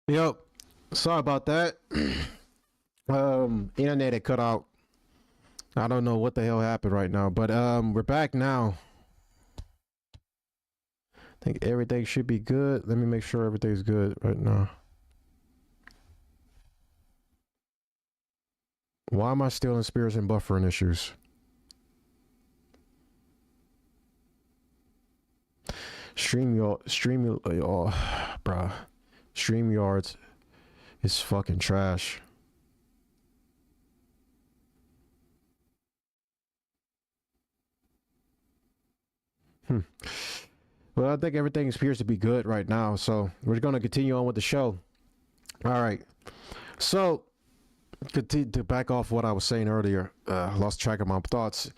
Yep. Sorry about that. Internet had cut out. I don't know what the hell happened right now, but we're back now. I think everything should be good. Let me make sure everything's good right now. Why am I still in spirits and buffering issues? Bruh. StreamYards is fucking trash. Hmm. Well, I think everything appears to be good right now, so we're gonna continue on with the show. All right. So, continue to back off what I was saying earlier. Lost track of my thoughts.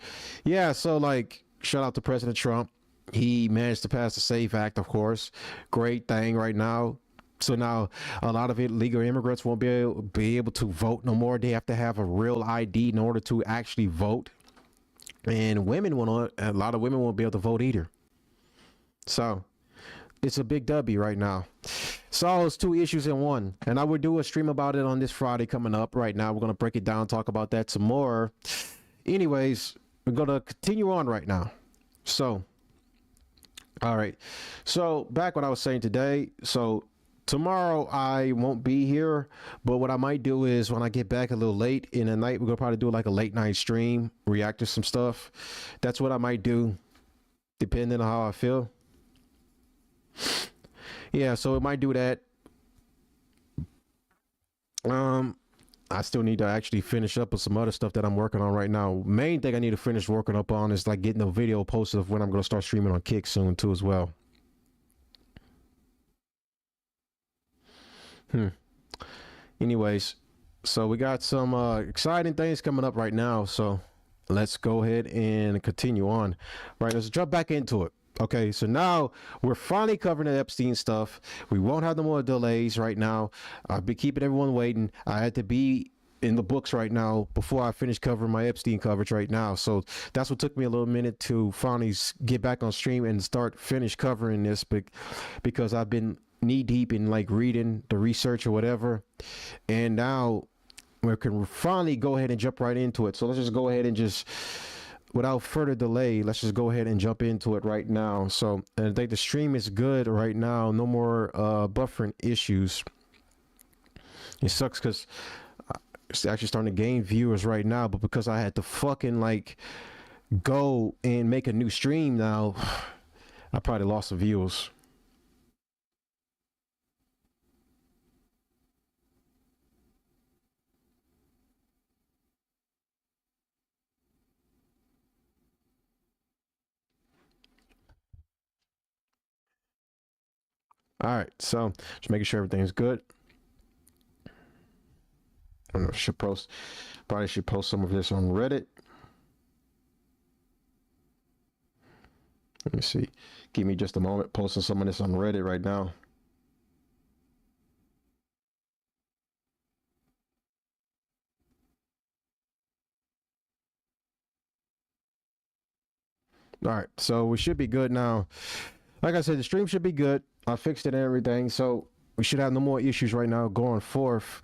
Yeah. So, like, shout out to President Trump. He managed to pass the SAFE Act, of course. Great thing right now. So now a lot of illegal immigrants won't be able to vote no more. They have to have a real ID in order to actually vote. And women won't. A lot of women won't be able to vote either. So it's a big W right now. So it's two issues in one, and I will do a stream about it on this Friday coming up. Right now, we're gonna break it down, talk about that some more. Anyways, we're gonna continue on right now. So, all right. So back what I was saying today. So tomorrow I won't be here, but what I might do is when I get back a little late in the night, we're gonna probably do like a late night stream, react to some stuff. That's what I might do, depending on how I feel. Yeah, so it might do that. Um, I still need to actually finish up with some other stuff that I'm working on right now. Main thing I need to finish working up on is like getting a video posted of when I'm gonna start streaming on Kick soon too as well. Hmm. Anyways, so we got some exciting things coming up right now. So let's go ahead and continue on. Right, let's jump back into it. Okay, so now we're finally covering the Epstein stuff. We won't have no more delays right now. I've been keeping everyone waiting. I had to be in the books right now before I finish covering my Epstein coverage right now. So that's what took me a little minute to finally get back on stream and finish covering this, because I've been knee deep in like reading the research or whatever. And now we can finally go ahead and jump right into it. So let's just go ahead and just without further delay, let's just go ahead and jump into it right now. So I think the stream is good right now. No more buffering issues. It sucks because it's actually starting to gain viewers right now, but because I had to fucking like go and make a new stream now, I probably lost the views. All right, so just making sure everything's good. I don't know, probably should post some of this on Reddit. Let me see. Give me just a moment. Posting some of this on Reddit right now. All right, so we should be good now. Like I said, the stream should be good. I fixed it and everything, so we should have no more issues right now going forth.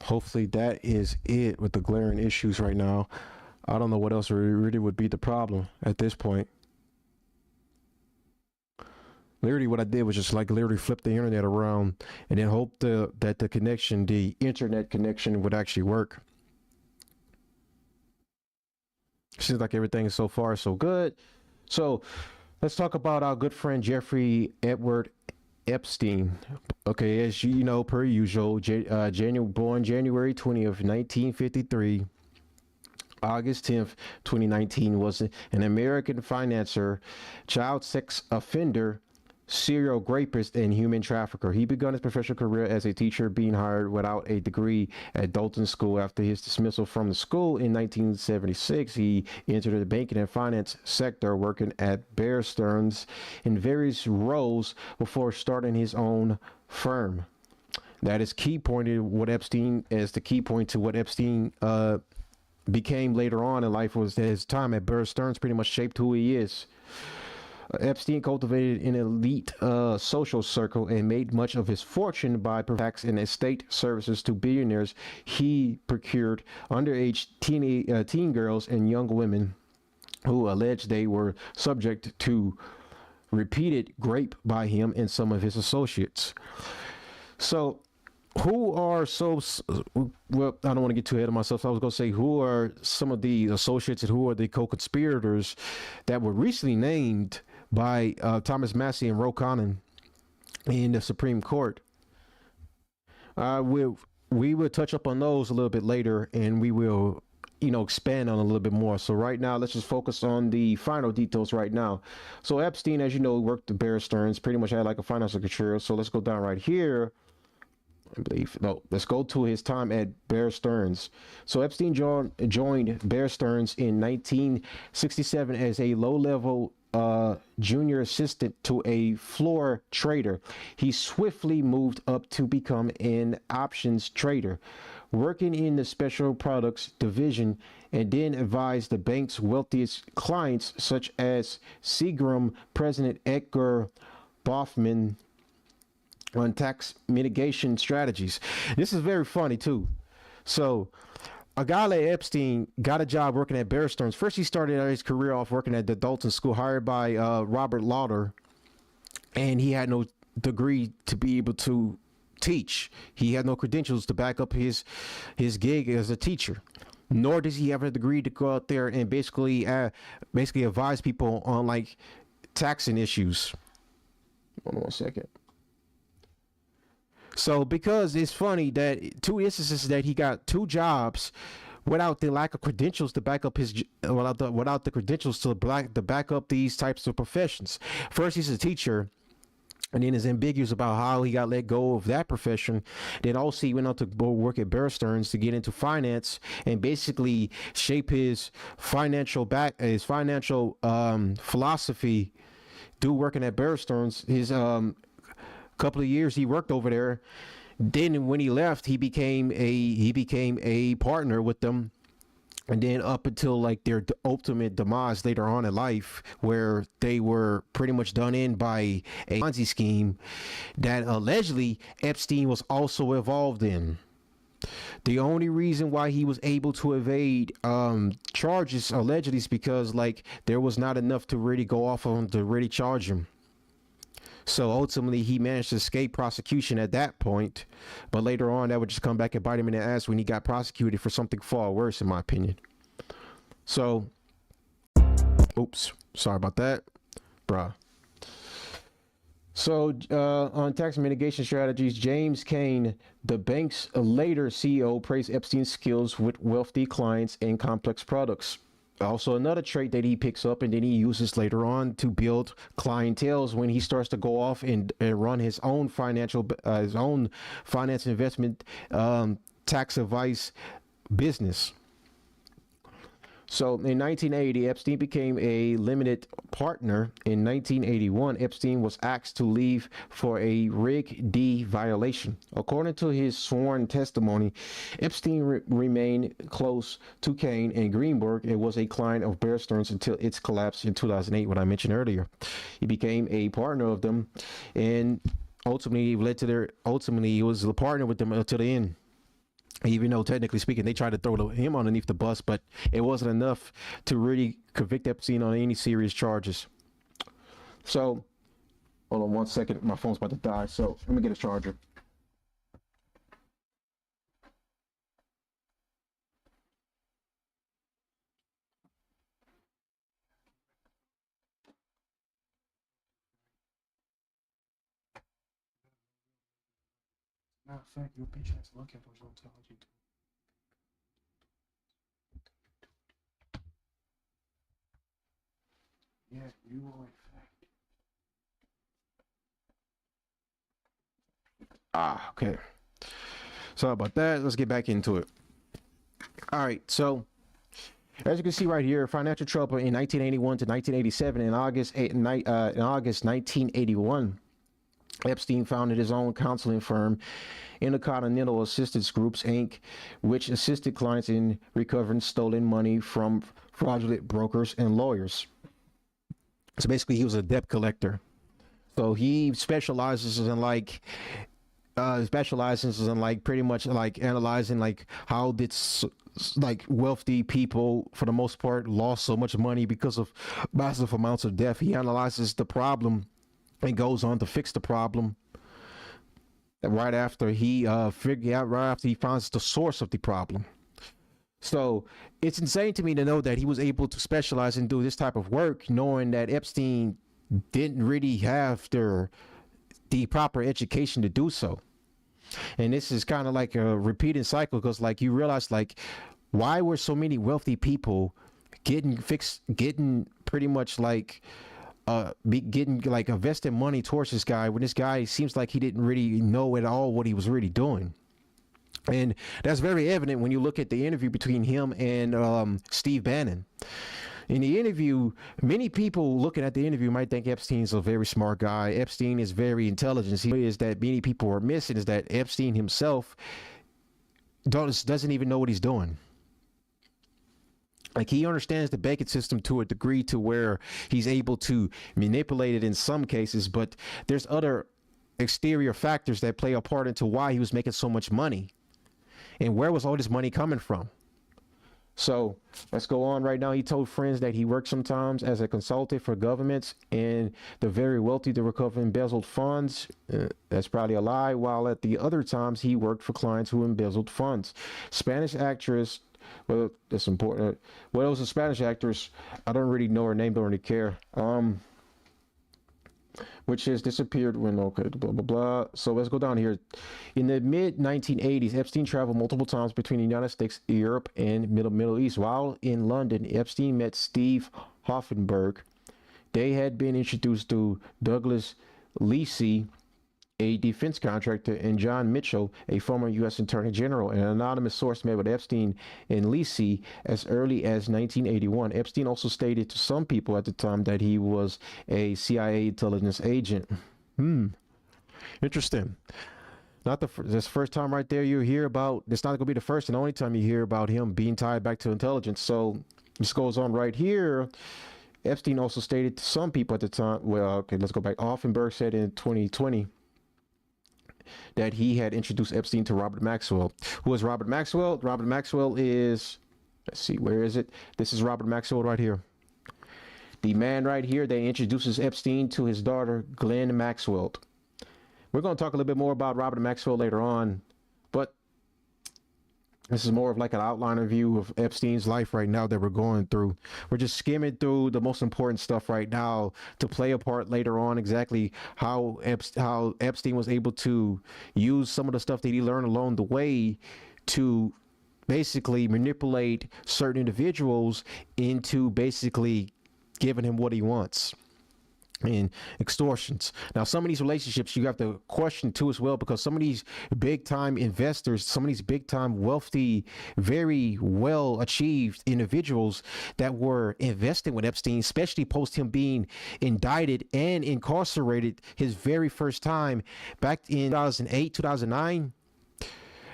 Hopefully that is it with the glaring issues right now. I don't know what else really would be the problem at this point. Literally what I did was just like literally flip the internet around and then hope that the internet connection would actually work. Seems like everything is so far so good. So let's talk about our good friend Jeffrey Edward Epstein. Okay, as you know, per usual, born January 20th, 1953. August 10th, 2019, was an American financier, child sex offender, serial rapist, and human trafficker. He began his professional career as a teacher, being hired without a degree at Dalton School. After his dismissal from the school in 1976, he entered the banking and finance sector, working at Bear Stearns in various roles before starting his own firm. That is key pointed what Epstein as the key point to what Epstein became later on in life was that his time at Bear Stearns pretty much shaped who he is. Epstein cultivated an elite social circle and made much of his fortune by providing tax and estate services to billionaires. He procured underage teen girls and young women who alleged they were subject to repeated rape by him and some of his associates. So, who are well, I don't want to get too ahead of myself. So I was going to say, who are some of the associates and who are the co-conspirators that were recently named by Thomas Massey and Ro Khanna in the Supreme Court? We will touch up on those a little bit later, and we will, expand on a little bit more. So right now, let's just focus on the final details right now. So Epstein, as you know, worked at Bear Stearns, pretty much had like a financial control. So let's go down right here. I believe. No, let's go to his time at Bear Stearns. So Epstein joined Bear Stearns in 1967 as a low-level junior assistant to a floor trader. He swiftly moved up to become an options trader, working in the special products division, and then advised the bank's wealthiest clients, such as Seagram President Edgar Baughman, on tax mitigation strategies. This is very funny too. So a guy like Epstein got a job working at Bear Stearns. First, he started his career off working at the Dalton School, hired by Robert Lauder, and he had no degree to be able to teach. He had no credentials to back up his gig as a teacher. Nor does he have a degree to go out there and basically advise people on like taxing issues. Hold on one second. So, because it's funny that two instances that he got two jobs without the lack of credentials to back up without the credentials to back up these types of professions. First, he's a teacher, and then is ambiguous about how he got let go of that profession. Then also he went on to work at Bear Stearns to get into finance and basically shape his financial philosophy. Dude working at Bear Stearns, his couple of years he worked over there. Then when he left, he became a partner with them, and then up until like their ultimate demise later on in life, where they were pretty much done in by a Ponzi scheme that allegedly Epstein was also involved in. The only reason why he was able to evade charges allegedly is because like there was not enough to really go off on to really charge him. So ultimately, he managed to escape prosecution at that point. But later on, that would just come back and bite him in the ass when he got prosecuted for something far worse, in my opinion. So, oops, sorry about that, bruh. So, on tax mitigation strategies, James Kane, the bank's later CEO, praised Epstein's skills with wealthy clients and complex products. Also, another trait that he picks up and then he uses later on to build clientele when he starts to go off and run his own finance investment tax advice business. So in 1980, Epstein became a limited partner. In 1981, Epstein was asked to leave for a Reg D violation. According to his sworn testimony, Epstein remained close to Kane and Greenberg and was a client of Bear Stearns until its collapse in 2008, what I mentioned earlier. He became a partner of them, and ultimately he was a partner with them until the end. Even though technically speaking, they tried to throw him underneath the bus, but it wasn't enough to really convict Epstein on any serious charges. So, hold on one second. My phone's about to die, so let me get a charger. Matter of fact, your bitch ass look at those don't tell you to. Yeah, you are in fact. Okay. Sorry about that. Let's get back into it. All right, so as you can see right here, financial trouble in 1981 to 1987. In August 1981. Epstein founded his own counseling firm, Intercontinental Assistance Groups, Inc., which assisted clients in recovering stolen money from fraudulent brokers and lawyers. So basically, he was a debt collector. So he specializes in like pretty much like analyzing like how did like wealthy people for the most part lost so much money because of massive amounts of debt. He analyzes the problem and goes on to fix the problem right after he right after he finds the source of the problem. So it's insane to me to know that he was able to specialize and do this type of work, knowing that Epstein didn't really have the proper education to do so. And this is kind of like a repeating cycle because like you realize like why were so many wealthy people getting pretty much like getting like investing money towards this guy when this guy seems like he didn't really know at all what he was really doing. And that's very evident when you look at the interview between him and Steve Bannon. In the interview, many people looking at the interview might think Epstein's a very smart guy. Epstein is very intelligent. He is that many people are missing is that Epstein himself doesn't even know what he's doing. Like he understands the banking system to a degree to where he's able to manipulate it in some cases, but there's other exterior factors that play a part into why he was making so much money and where was all this money coming from. So let's go on right now. He told friends that he worked sometimes as a consultant for governments and the very wealthy to recover embezzled funds. That's probably a lie. While at the other times he worked for clients who embezzled funds. Spanish actress, well, that's important. Well, it was a Spanish actress. I don't really know her name, don't really care. Which has disappeared when, okay, blah, blah, blah. So let's go down here. In the mid 1980s, Epstein traveled multiple times between the United States, Europe, and Middle East. While in London, Epstein met Steve Hoffenberg. They had been introduced to Douglas Leasey, a defense contractor, and John Mitchell, a former U.S. Attorney General. An anonymous source met with Epstein and Leasey as early as 1981. Epstein also stated to some people at the time that he was a CIA intelligence agent. Interesting. Not this first time right there you hear about, it's not going to be the first and only time you hear about him being tied back to intelligence. So this goes on right here. Epstein also stated to some people at the time, well, okay, let's go back. Offenberg said in 2020 that he had introduced Epstein to Robert Maxwell. Who is Robert Maxwell? Robert Maxwell is, let's see, where is it? This is Robert Maxwell right here. The man right here that introduces Epstein to his daughter, Glenn Maxwell. We're going to talk a little bit more about Robert Maxwell later on, but this is more of like an outliner view of Epstein's life right now that we're going through. We're just skimming through the most important stuff right now to play a part later on exactly how Epstein was able to use some of the stuff that he learned along the way to basically manipulate certain individuals into basically giving him what he wants. And extortions. Now, some of these relationships you have to question too as well, because some of these big time investors, some of these big time wealthy, very well achieved individuals that were investing with Epstein, especially post him being indicted and incarcerated his very first time back in 2008, 2009.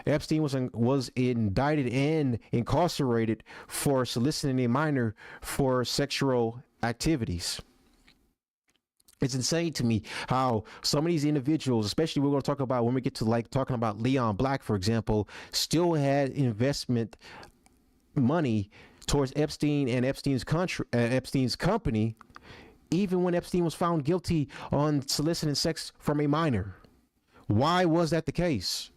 Epstein was indicted and incarcerated for soliciting a minor for sexual activities. It's insane to me how some of these individuals, especially we're going to talk about when we get to like talking about Leon Black, for example, still had investment money towards Epstein and Epstein's company, even when Epstein was found guilty on soliciting sex from a minor. Why was that the case?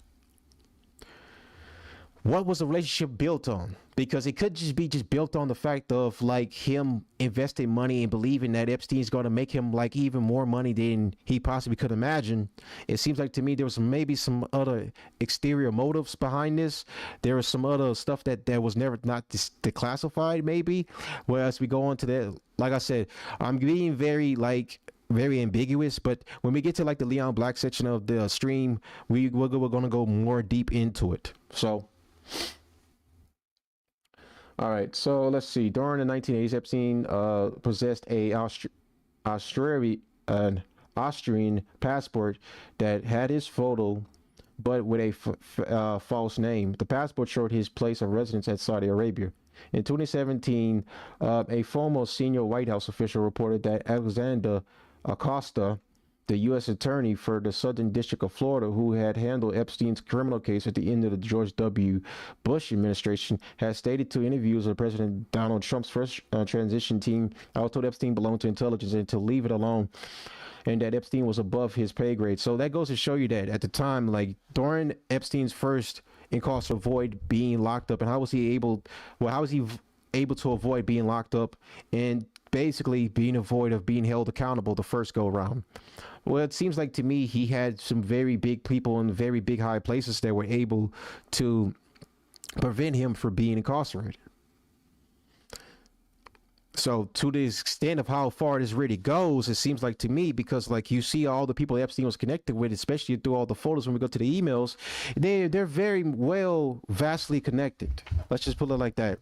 What was the relationship built on? Because it could just be built on the fact of like him investing money and believing that Epstein's going to make him like even more money than he possibly could imagine. It seems like to me there was maybe some other exterior motives behind this. There was some other stuff that was never not declassified maybe. Whereas we go on to that, like I said, I'm being very ambiguous, but when we get to like the Leon Black section of the stream, we're going to go more deep into it. So all right, so let's see. During the 1980s, Epstein possessed an Austrian passport that had his photo but with a false name. The passport showed his place of residence at Saudi Arabia. In 2017, a former senior White House official reported that Alexander Acosta, the U.S. attorney for the Southern District of Florida, who had handled Epstein's criminal case at the end of the George W. Bush administration, has stated to interviews of President Donald Trump's first transition team, "I was told Epstein belonged to intelligence and to leave it alone, and that Epstein was above his pay grade." So that goes to show you that at the time, like during Epstein's first incarceration, to avoid being locked up, and how was he able? Well, how was he able to avoid being locked up and basically being avoid of being held accountable the first go around? Well, it seems like to me he had some very big people in very big high places that were able to prevent him from being incarcerated. So to the extent of how far this really goes, it seems like to me, because like you see all the people Epstein was connected with, especially through all the photos when we go to the emails, they're very well vastly connected. Let's just put it like that.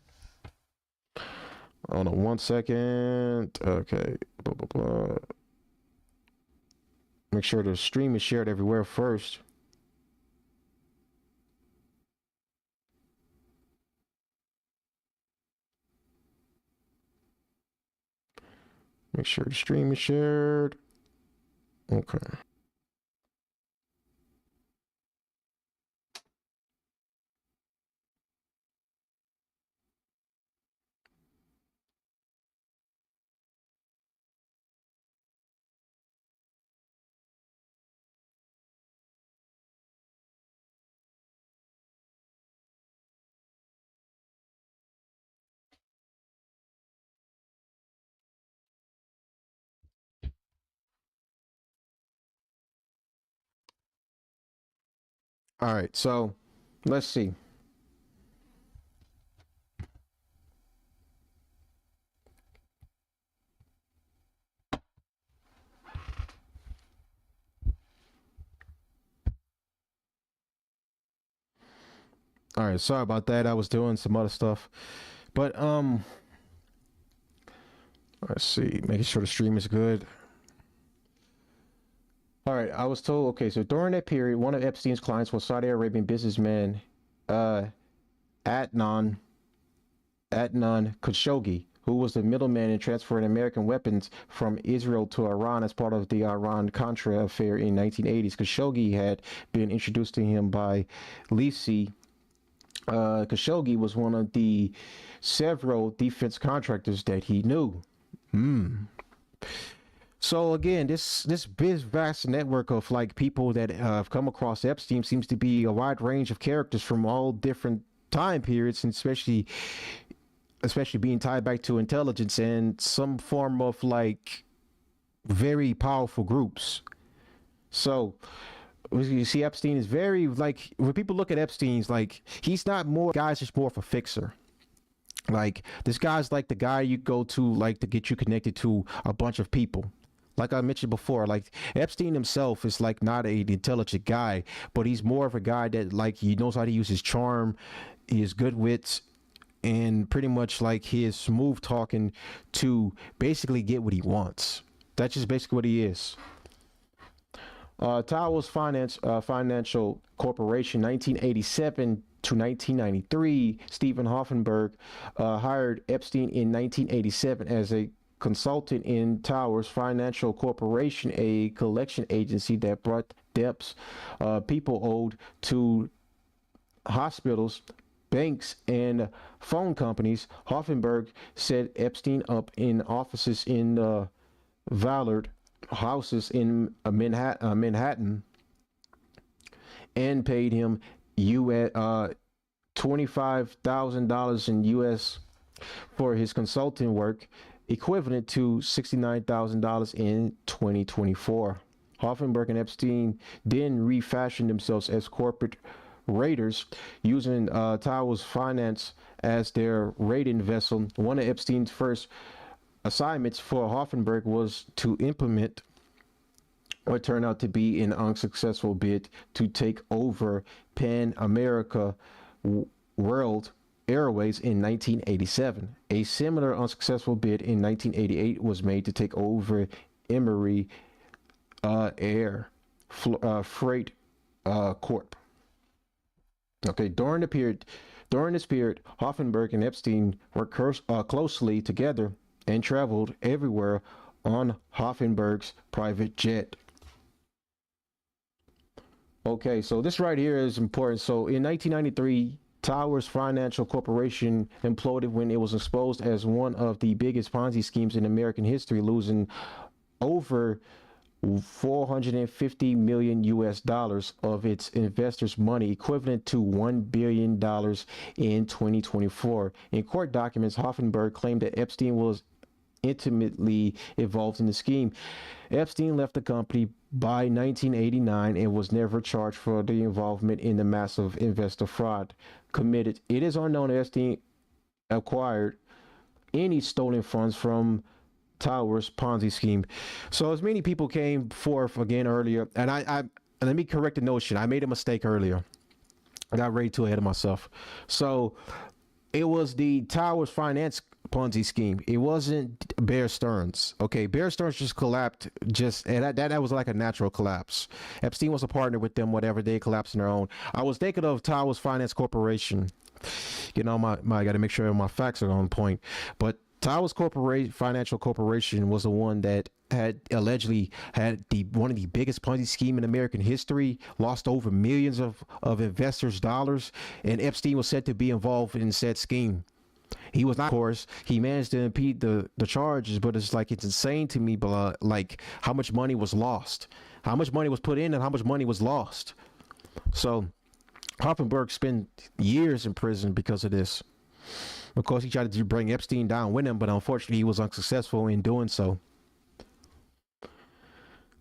Hold on 1 second. Okay. Blah, blah, blah. Make sure the stream is shared everywhere first. Make sure the stream is shared. Okay. All right. So let's see. All right. Sorry about that. I was doing some other stuff, but let's see. Making sure the stream is good. All right, I was told, okay, so during that period, one of Epstein's clients was Saudi Arabian businessman uh, Adnan Khashoggi, who was the middleman in transferring American weapons from Israel to Iran as part of the Iran-Contra affair in 1980s. Khashoggi had been introduced to him by Lisi. Khashoggi was one of the several defense contractors that he knew. So again, this big vast network of like people that have come across Epstein seems to be a wide range of characters from all different time periods, and especially being tied back to intelligence and some form of like very powerful groups. So you see, Epstein is very like when people look at Epstein's like he's not more guys, just more of a fixer. Like this guy's like the guy you go to like to get you connected to a bunch of people. Like I mentioned before, like Epstein himself is like not an intelligent guy, but he's more of a guy that like he knows how to use his charm, his good wits, and pretty much like his smooth talking to basically get what he wants. That's just basically what he is. Towers Financial Corporation, 1987 to 1993. Stephen Hoffenberg hired Epstein in 1987 as a consultant in Towers Financial Corporation, a collection agency that brought debts people owed to hospitals, banks, and phone companies. Hoffenberg set Epstein up in offices in Vallard houses in Manhattan, and paid him $25,000 in U.S. for his consulting work, equivalent to $69,000 in 2024. Hoffenberg and Epstein then refashioned themselves as corporate raiders, using Towers Finance as their raiding vessel. One of Epstein's first assignments for Hoffenberg was to implement what turned out to be an unsuccessful bid to take over Pan America World Airways in 1987. A similar unsuccessful bid in 1988 was made to take over Emery Air Freight Corp. Okay, during this period, Hoffenberg and Epstein worked closely together and traveled everywhere on Hoffenberg's private jet. Okay, so this right here is important. So in 1993, Towers Financial Corporation imploded when it was exposed as one of the biggest Ponzi schemes in American history, losing over 450 million US dollars of its investors' money, equivalent to $1 billion in 2024. In court documents, Hoffenberg claimed that Epstein was intimately involved in the scheme. Epstein left the company by 1989 and was never charged for the involvement in the massive investor fraud committed. It is unknown if Epstein acquired any stolen funds from Towers Ponzi scheme. So as many people came forth again earlier, and I let me correct the notion. I made a mistake earlier. I got way too ahead of myself. So it was the Towers Finance Ponzi scheme. It wasn't Bear Stearns. Okay, Bear Stearns just collapsed. And that was like a natural collapse. Epstein was a partner with them. Whatever, they collapsed on their own. I was thinking of Towers Finance Corporation. You know, I got to make sure my facts are on point. But Towers Financial Corporation was the one that had allegedly had one of the biggest Ponzi scheme in American history, lost over millions of investors' dollars, and Epstein was said to be involved in said scheme. He was not, of course. He managed to impede the charges, but it's insane to me, but like how much money was lost, how much money was put in, and how much money was lost. So Hoffenberg spent years in prison because of this. Of course, he tried to bring Epstein down with him, but unfortunately, he was unsuccessful in doing so.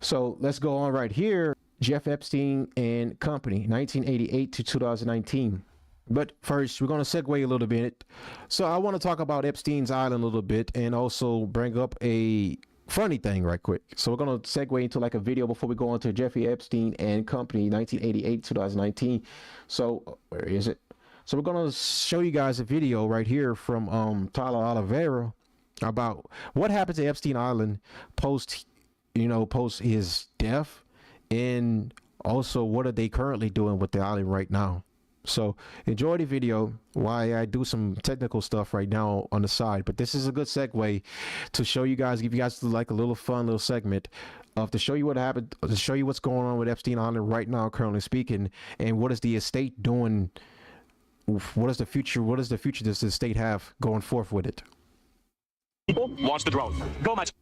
So let's go on right here. Jeff Epstein and Company, 1988 to 2019. But first, we're going to segue a little bit. So I want to talk about Epstein's Island a little bit and also bring up a funny thing right quick. So we're going to segue into like a video before we go on to Jeffrey Epstein and Company, 1988 2019. So where is it? So we're going to show you guys a video right here from Tyler Oliveira about what happened to Epstein Island post his death, and also what are they currently doing with the island right now. So enjoy the video while I do some technical stuff right now on the side. But this is a good segue to show you guys, give you guys like a little fun little segment of to show you what happened, to show you what's going on with Epstein Island right now, currently speaking, and what is the estate doing. What is the future? What does the future does the state have going forth with it? People, launch the drone. Go, Matt.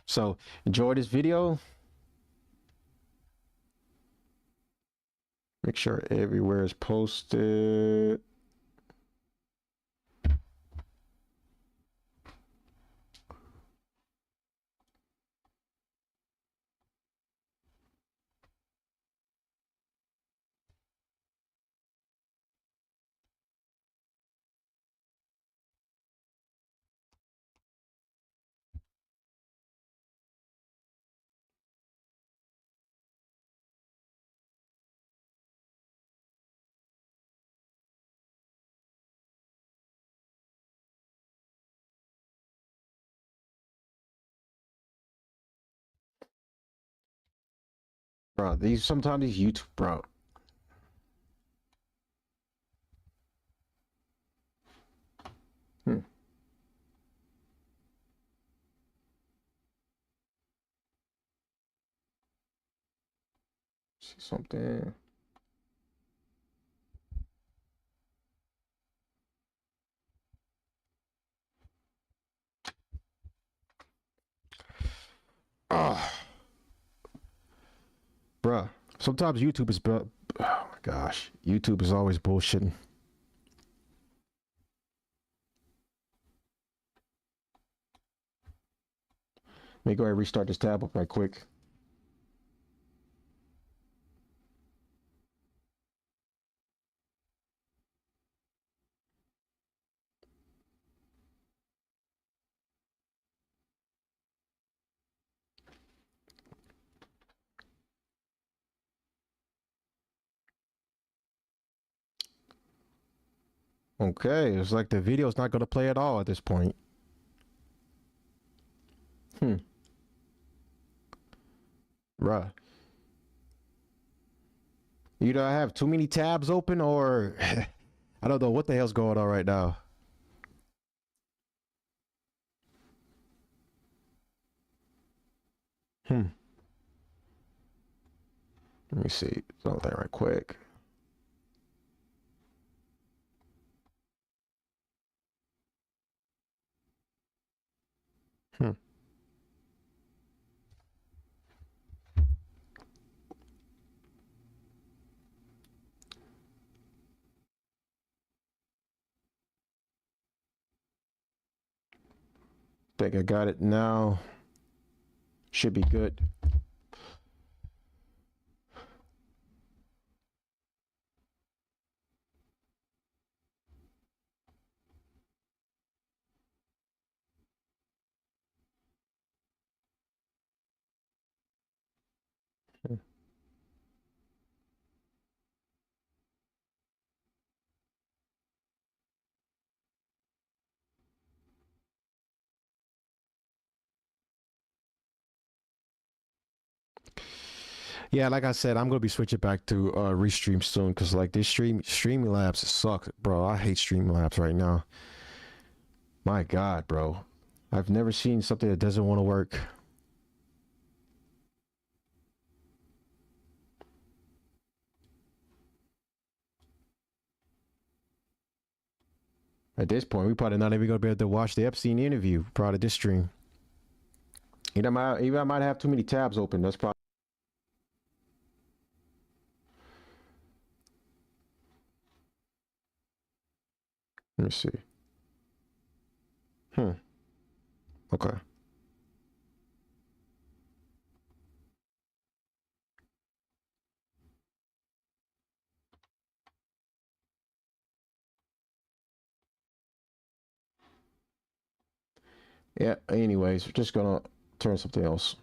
So enjoy this video. Make sure everywhere is posted. Bro, sometimes these YouTube, bro. See something. Oh, bruh. Sometimes YouTube is, oh my gosh, YouTube is always bullshitting. Let me go ahead and restart this tab up right quick. Okay, it's like the video's not going to play at all at this point. Bruh. Either I have too many tabs open or I don't know what the hell's going on right now. Let me see something right quick. Hmm. Think I got it now. Should be good. Yeah, like I said, I'm gonna be switching back to restream soon because like this streaming labs suck, bro. I hate streaming labs right now. My God, bro. I've never seen something that doesn't want to work. At this point, we probably not even gonna be able to watch the Epstein interview part of this stream. Even I might have too many tabs open. That's probably. Let me see. Okay. Yeah. Anyways, we're just gonna turn something else.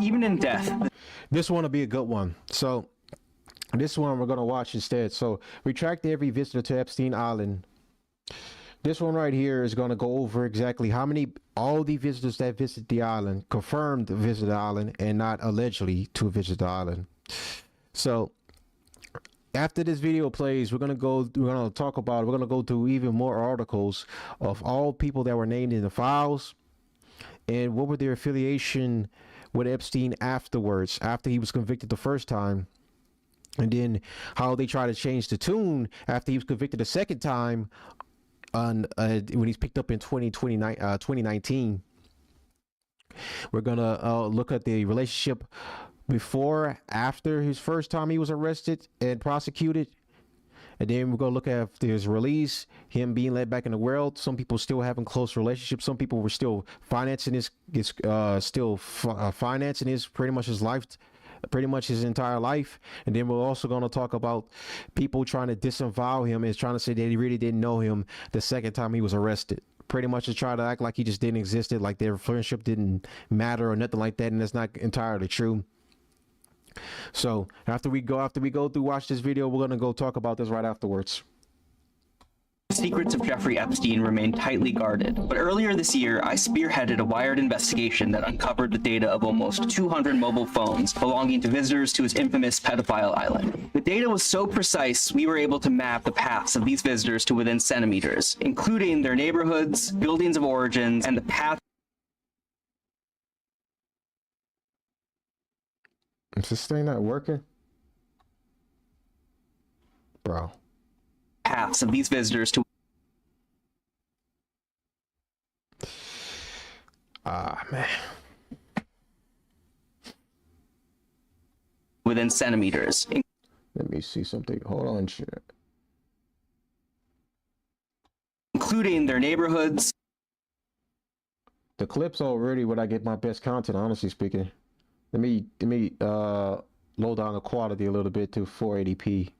Even in death. This one will be a good one. So this one we're gonna watch instead. So retract every visitor to Epstein Island. This one right here is gonna go over exactly how many all the visitors that visit the island confirmed to visit the island and not allegedly to visit the island. So after this video plays, we're gonna talk about it. We're gonna go through even more articles of all people that were named in the files and what were their affiliation with Epstein afterwards, after he was convicted the first time, and then how they try to change the tune after he was convicted the second time on when he's picked up in 2019. We're gonna look at the relationship before, after his first time he was arrested and prosecuted, and then we're gonna look at his release, him being let back in the world. Some people still having close relationships. Some people were still financing financing his pretty much his life, pretty much his entire life. And then we're also gonna talk about people trying to disavow him and trying to say that he really didn't know him the second time he was arrested. Pretty much to try to act like he just didn't exist, like their friendship didn't matter or nothing like that, and that's not entirely true. So after we go through watch this video, we're gonna go talk about this right afterwards. Secrets of Jeffrey Epstein remain tightly guarded, but earlier this year, I spearheaded a wired investigation that uncovered the data of almost 200 mobile phones belonging to visitors to his infamous pedophile island. The data was so precise, we were able to map the paths of these visitors to within centimeters, including their neighborhoods, buildings of origins, and the path. Is this thing not working? Bro. Paths of these visitors to Man. within centimeters. Let me see something. Hold on, shit. Including their neighborhoods. The clip's already when I get my best content, honestly speaking. Let me low down the quality a little bit to 480p.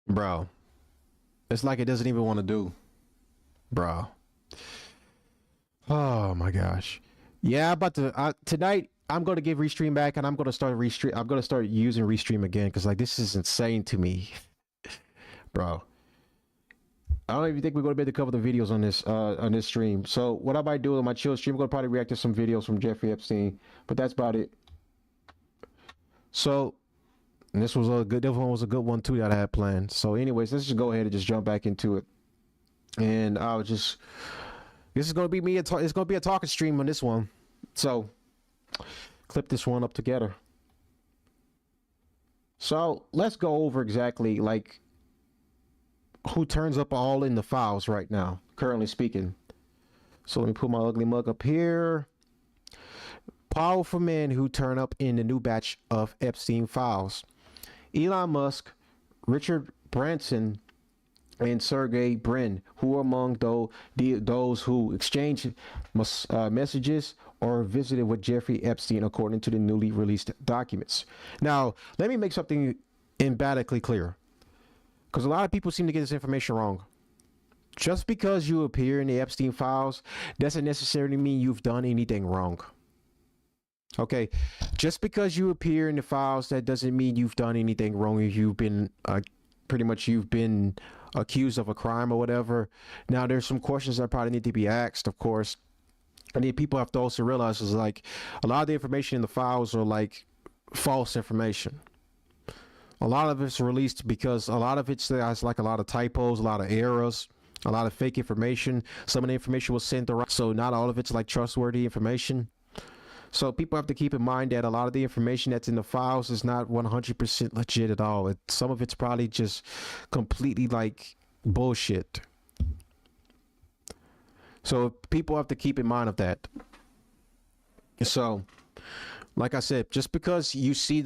Bro, it's like it doesn't even want to do. Bro. Oh my gosh. Yeah, tonight I'm going to give Restream back, and I'm going to start Restream. I'm going to start using Restream again because like this is insane to me, bro. I don't even think we're going to be able to cover the videos on this stream. So what I might do on my chill stream, I'm going to probably react to some videos from Jeffrey Epstein, but that's about it. So this was a good. This one was a good one too that I had planned. So anyways, let's just go ahead and just jump back into it, and I'll just. This is going to be me. It's going to be a talking stream on this one. So clip this one up together. So let's go over exactly like who turns up all in the files right now, currently speaking. So let me put my ugly mug up here. Powerful men who turn up in the new batch of Epstein files. Elon Musk, Richard Branson, and Sergey Brin, who are among those who exchanged messages or visited with Jeffrey Epstein, according to the newly released documents. Now, let me make something emphatically clear, because a lot of people seem to get this information wrong. Just because you appear in the Epstein files doesn't necessarily mean you've done anything wrong. Okay, just because you appear in the files, that doesn't mean you've done anything wrong. If you've been you've been accused of a crime or whatever. Now, there's some questions that probably need to be asked, of course. And then people have to also realize is like a lot of the information in the files are like false information. A lot of it's released because a lot of it's like a lot of typos, a lot of errors, a lot of fake information. Some of the information was sent around, so not all of it's like trustworthy information. So people have to keep in mind that a lot of the information that's in the files is not 100% legit at all. Some of it's probably just completely like bullshit. So people have to keep in mind of that. So, like I said, just because you see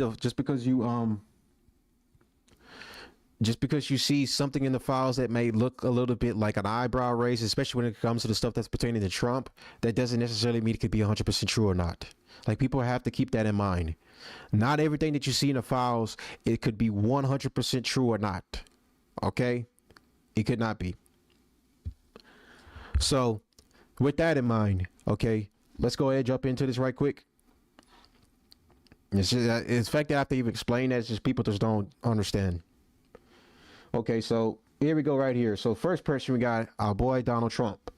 something in the files that may look a little bit like an eyebrow raise, especially when it comes to the stuff that's pertaining to Trump, that doesn't necessarily mean it could be 100% true or not. Like, people have to keep that in mind. Not everything that you see in the files, it could be 100% true or not. Okay? It could not be. So, with that in mind, okay, let's go ahead and jump into this right quick. It's the fact that I have to even explain that, it's just people just don't understand. Okay, so here we go right here. So first person, we got our boy Donald Trump.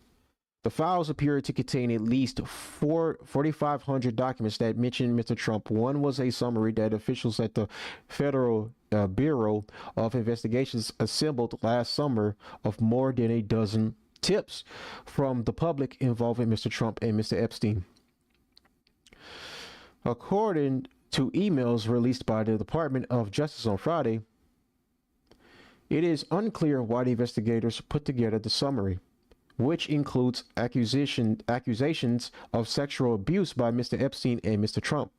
The files appear to contain at least 4,500 documents that mention Mr. Trump. One was a summary that officials at the Federal Bureau of Investigations assembled last summer of more than a dozen tips from the public involving Mr. Trump and Mr. Epstein. According to emails released by the Department of Justice on Friday, it is unclear why the investigators put together the summary, which includes accusations of sexual abuse by Mr. Epstein and Mr. Trump.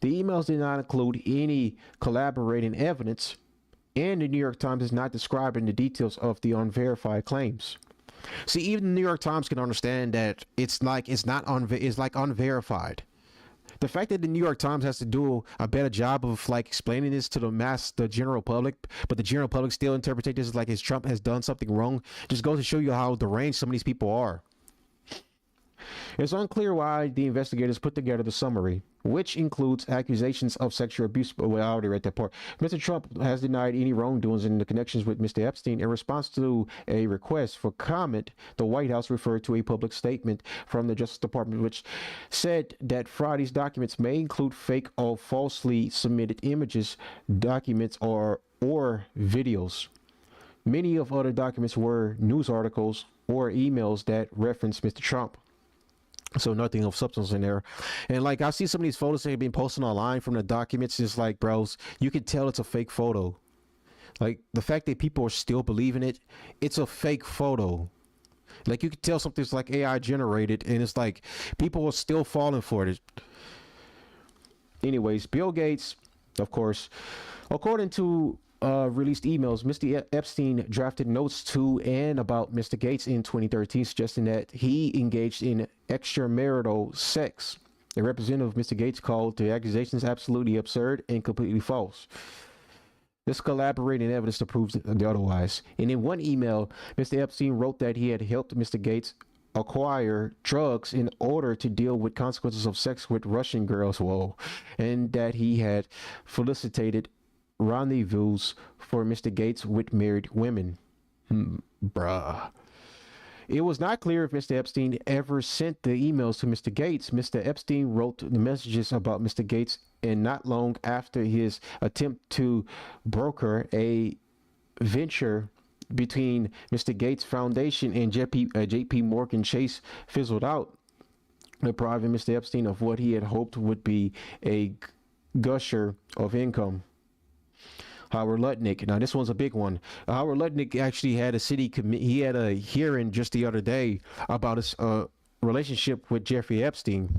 The emails did not include any collaborating evidence, and the New York Times is not describing the details of the unverified claims. See, even the New York Times can understand that it's like unverified. The fact that the New York Times has to do a better job of like explaining this to the general public, but the general public still interpret this like Trump has done something wrong, just goes to show you how deranged some of these people are. It's unclear why the investigators put together the summary, which includes accusations of sexual abuse. Well, I already read that part. Mr. Trump has denied any wrongdoings in the connections with Mr. Epstein. In response to a request for comment, the White House referred to a public statement from the Justice Department, which said that Friday's documents may include fake or falsely submitted images, documents, or videos. Many of other documents were news articles or emails that referenced Mr. Trump. So nothing of substance in there. And like I see some of these photos that have been posted online from the documents, it's like, bros, you can tell it's a fake photo. Like the fact that people are still believing it, it's a fake photo. Like you can tell something's like AI generated, and it's like people are still falling for it. Anyways, Bill Gates, of course, according to released emails, Mr. Epstein drafted notes to and about Mr. Gates in 2013, suggesting that he engaged in extramarital sex. A representative of Mr. Gates called the accusations absolutely absurd and completely false. This collaborating evidence to prove the otherwise. And in one email, Mr. Epstein wrote that he had helped Mr. Gates acquire drugs in order to deal with consequences of sex with Russian girls. Whoa. And that he had felicitated rendezvous for Mr. Gates with married women. Bruh. It was not clear if Mr. Epstein ever sent the emails to Mr. Gates. Mr. Epstein wrote the messages about Mr. Gates, and not long after his attempt to broker a venture between Mr. Gates Foundation and JP Morgan Chase fizzled out, depriving Mr. Epstein of what he had hoped would be a gusher of income. Howard Lutnick. Now this one's a big one. Howard Lutnick actually had he had a hearing just the other day about his relationship with Jeffrey Epstein,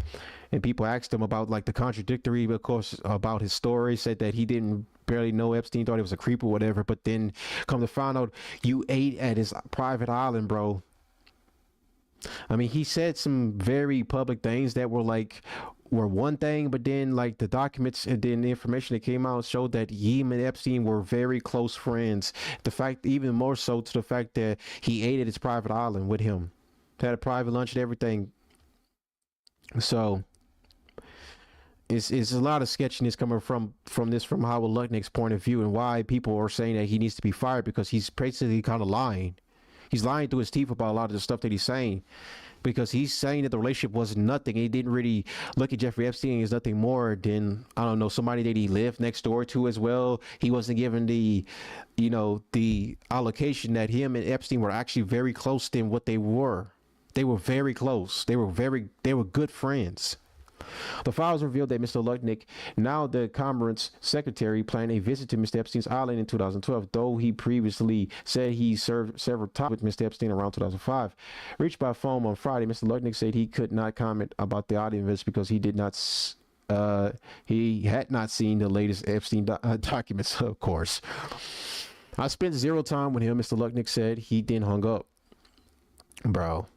and people asked him about like the contradictory, of course, about his story. Said that he didn't barely know Epstein, thought he was a creep or whatever, but then come to find out, you ate at his private island, bro. I mean, he said some very public things that were one thing, but then like the documents and then the information that came out showed that him and Epstein were very close friends. The fact, even more so, to the fact that he ate at his private island with him, had a private lunch and everything. So it's a lot of sketchiness coming from Howard Lutnick's point of view, and why people are saying that he needs to be fired, because he's basically kind of lying. He's lying through his teeth about a lot of the stuff that he's saying, because he's saying that the relationship was nothing. He didn't really look at Jeffrey Epstein as nothing more than, I don't know, somebody that he lived next door to as well. He wasn't given the allocation that him and Epstein were actually very close than what they were. They were very close. They were good friends. The files revealed that Mr. Lutnick, now the Commerce Secretary, planned a visit to Mr. Epstein's island in 2012, though he previously said he served several times with Mr. Epstein around 2005. Reached by phone on Friday, Mr. Lutnick said he could not comment about the audio visit because he had not seen the latest Epstein documents, of course. I spent zero time with him, Mr. Lutnick said. He then hung up. Bro.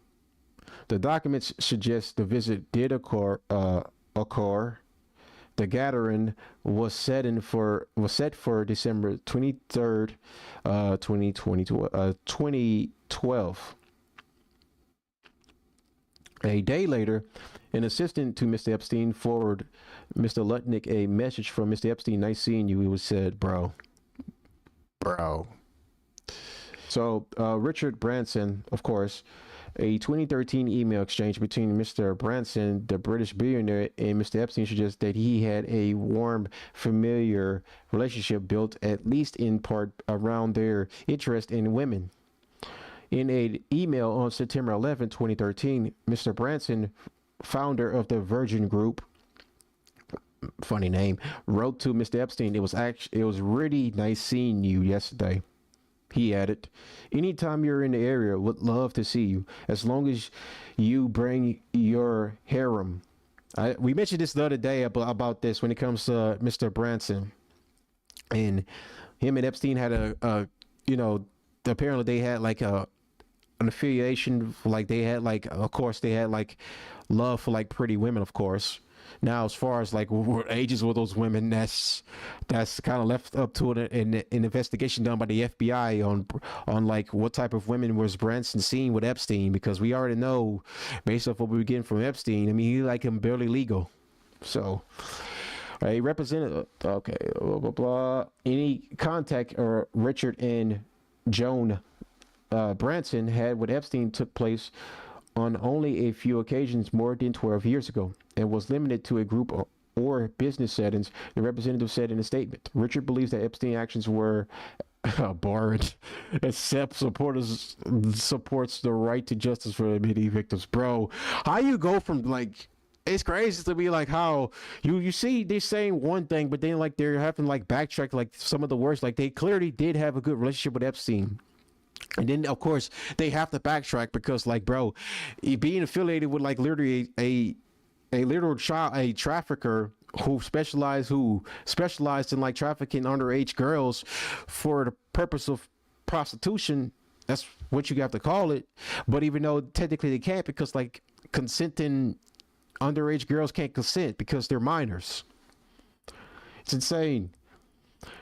The documents suggest the visit did occur. The gathering was set for December 23rd, 2012. A day later, an assistant to Mr. Epstein forwarded Mr. Lutnick a message from Mr. Epstein. Nice seeing you. It was said, bro. So Richard Branson, of course. A 2013 email exchange between Mr. Branson, the British billionaire, and Mr. Epstein suggests that he had a warm, familiar relationship built at least in part around their interest in women. In an email on September 11, 2013, Mr. Branson, founder of the Virgin Group, funny name, wrote to Mr. Epstein, it was really nice seeing you yesterday. He added, anytime you're in the area, would love to see you, as long as you bring your harem. We mentioned this the other day about this when it comes to Mr. Branson. And him and Epstein had apparently they had like an affiliation, like they had like, of course, they had like love for like pretty women, of course. Now, as far as like what ages were those women, that's kind of left up to an investigation done by the FBI on like what type of women was Branson seeing with Epstein, because we already know based off what we were getting from Epstein. I mean, he like him barely legal. So, a representative, okay, blah blah blah. Any contact or Richard and Joan Branson had with Epstein took place on only a few occasions more than 12 years ago, and was limited to a group or business settings, the representative said in a statement. Richard believes that Epstein actions were barred, except supports the right to justice for many victims. Bro, how you go from like, it's crazy to be like how you see they're saying one thing, but then like they're having like backtrack like some of the words, like they clearly did have a good relationship with Epstein. And then, of course, they have to backtrack because, like, bro, being affiliated with, like, literally a trafficker who specialized in, like, trafficking underage girls for the purpose of prostitution, that's what you have to call it. But even though technically they can't, because, like, consenting underage girls can't consent because they're minors. It's insane.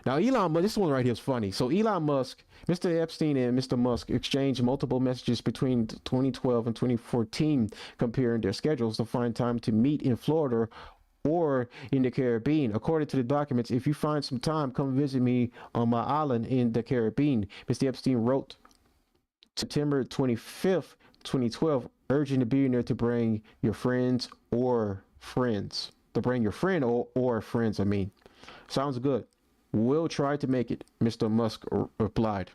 Now, Elon Musk, this one right here is funny. So, Elon Musk, Mr. Epstein and Mr. Musk exchanged multiple messages between 2012 and 2014, comparing their schedules to find time to meet in Florida or in the Caribbean. According to the documents, if you find some time, come visit me on my island in the Caribbean. Mr. Epstein wrote September 25th, 2012, urging the billionaire to bring your friends or friends. To bring your friend or friends, I mean. Sounds good. We'll try to make it, Mr. Musk replied.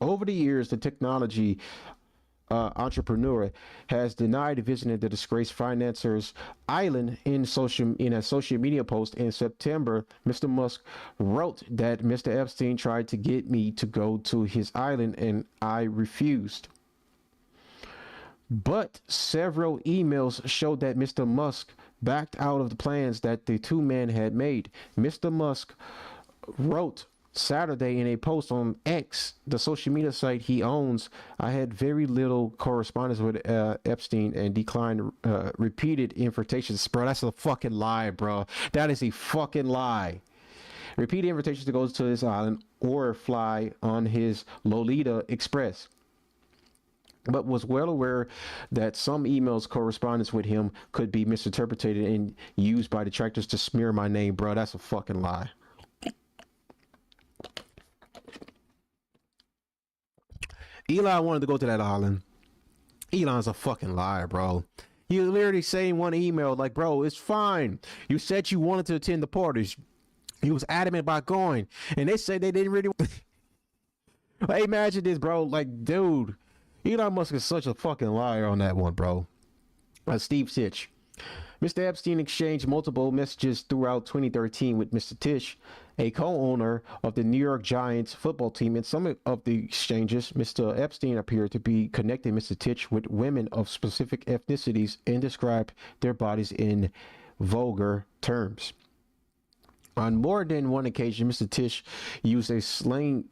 Over the years, the technology entrepreneur has denied visiting the disgraced financier's island in a social media post in September. Mr. Musk wrote that Mr. Epstein tried to get me to go to his island and I refused. But several emails showed that Mr. Musk backed out of the plans that the two men had made. Mr. Musk wrote Saturday in a post on X, the social media site he owns, I had very little correspondence with Epstein and declined repeated invitations. Bro, that's a fucking lie, bro. That is a fucking lie. Repeated invitations to go to his island or fly on his Lolita Express, but was well aware that some emails correspondence with him could be misinterpreted and used by detractors to smear my name. Bro, that's a fucking lie. Elon wanted to go to that island. Elon's a fucking liar, bro. He literally saying in one email, like, bro, it's fine. You said you wanted to attend the parties. He was adamant about going. And they said they didn't really. Like, imagine this, bro. Like, dude. Elon Musk is such a fucking liar on that one, bro. Steve Titch. Mr. Epstein exchanged multiple messages throughout 2013 with Mr. Tisch, a co-owner of the New York Giants football team. In some of the exchanges, Mr. Epstein appeared to be connecting Mr. Tisch with women of specific ethnicities and described their bodies in vulgar terms. On more than one occasion, Mr. Tisch used slang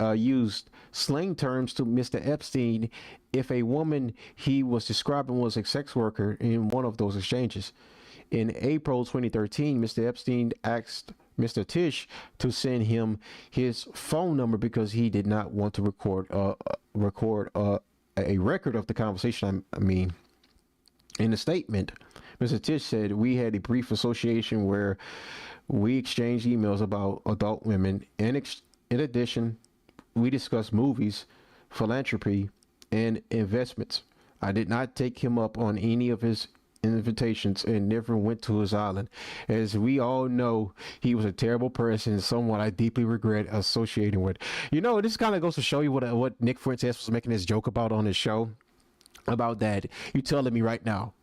terms to Mr. Epstein if a woman he was describing was a sex worker in one of those exchanges. In April 2013, Mr. Epstein asked Mr. Tisch to send him his phone number because he did not want to record a record of the conversation. I mean, in a statement, Mr. Tisch said, "We had a brief association where we exchanged emails about adult women. In addition, we discussed movies, philanthropy, and investments. I did not take him up on any of his invitations and never went to his island. As we all know, he was a terrible person and someone I deeply regret associating with." You know, this kind of goes to show you what Nick Fuentes was making this joke about on his show. About that, you telling me right now,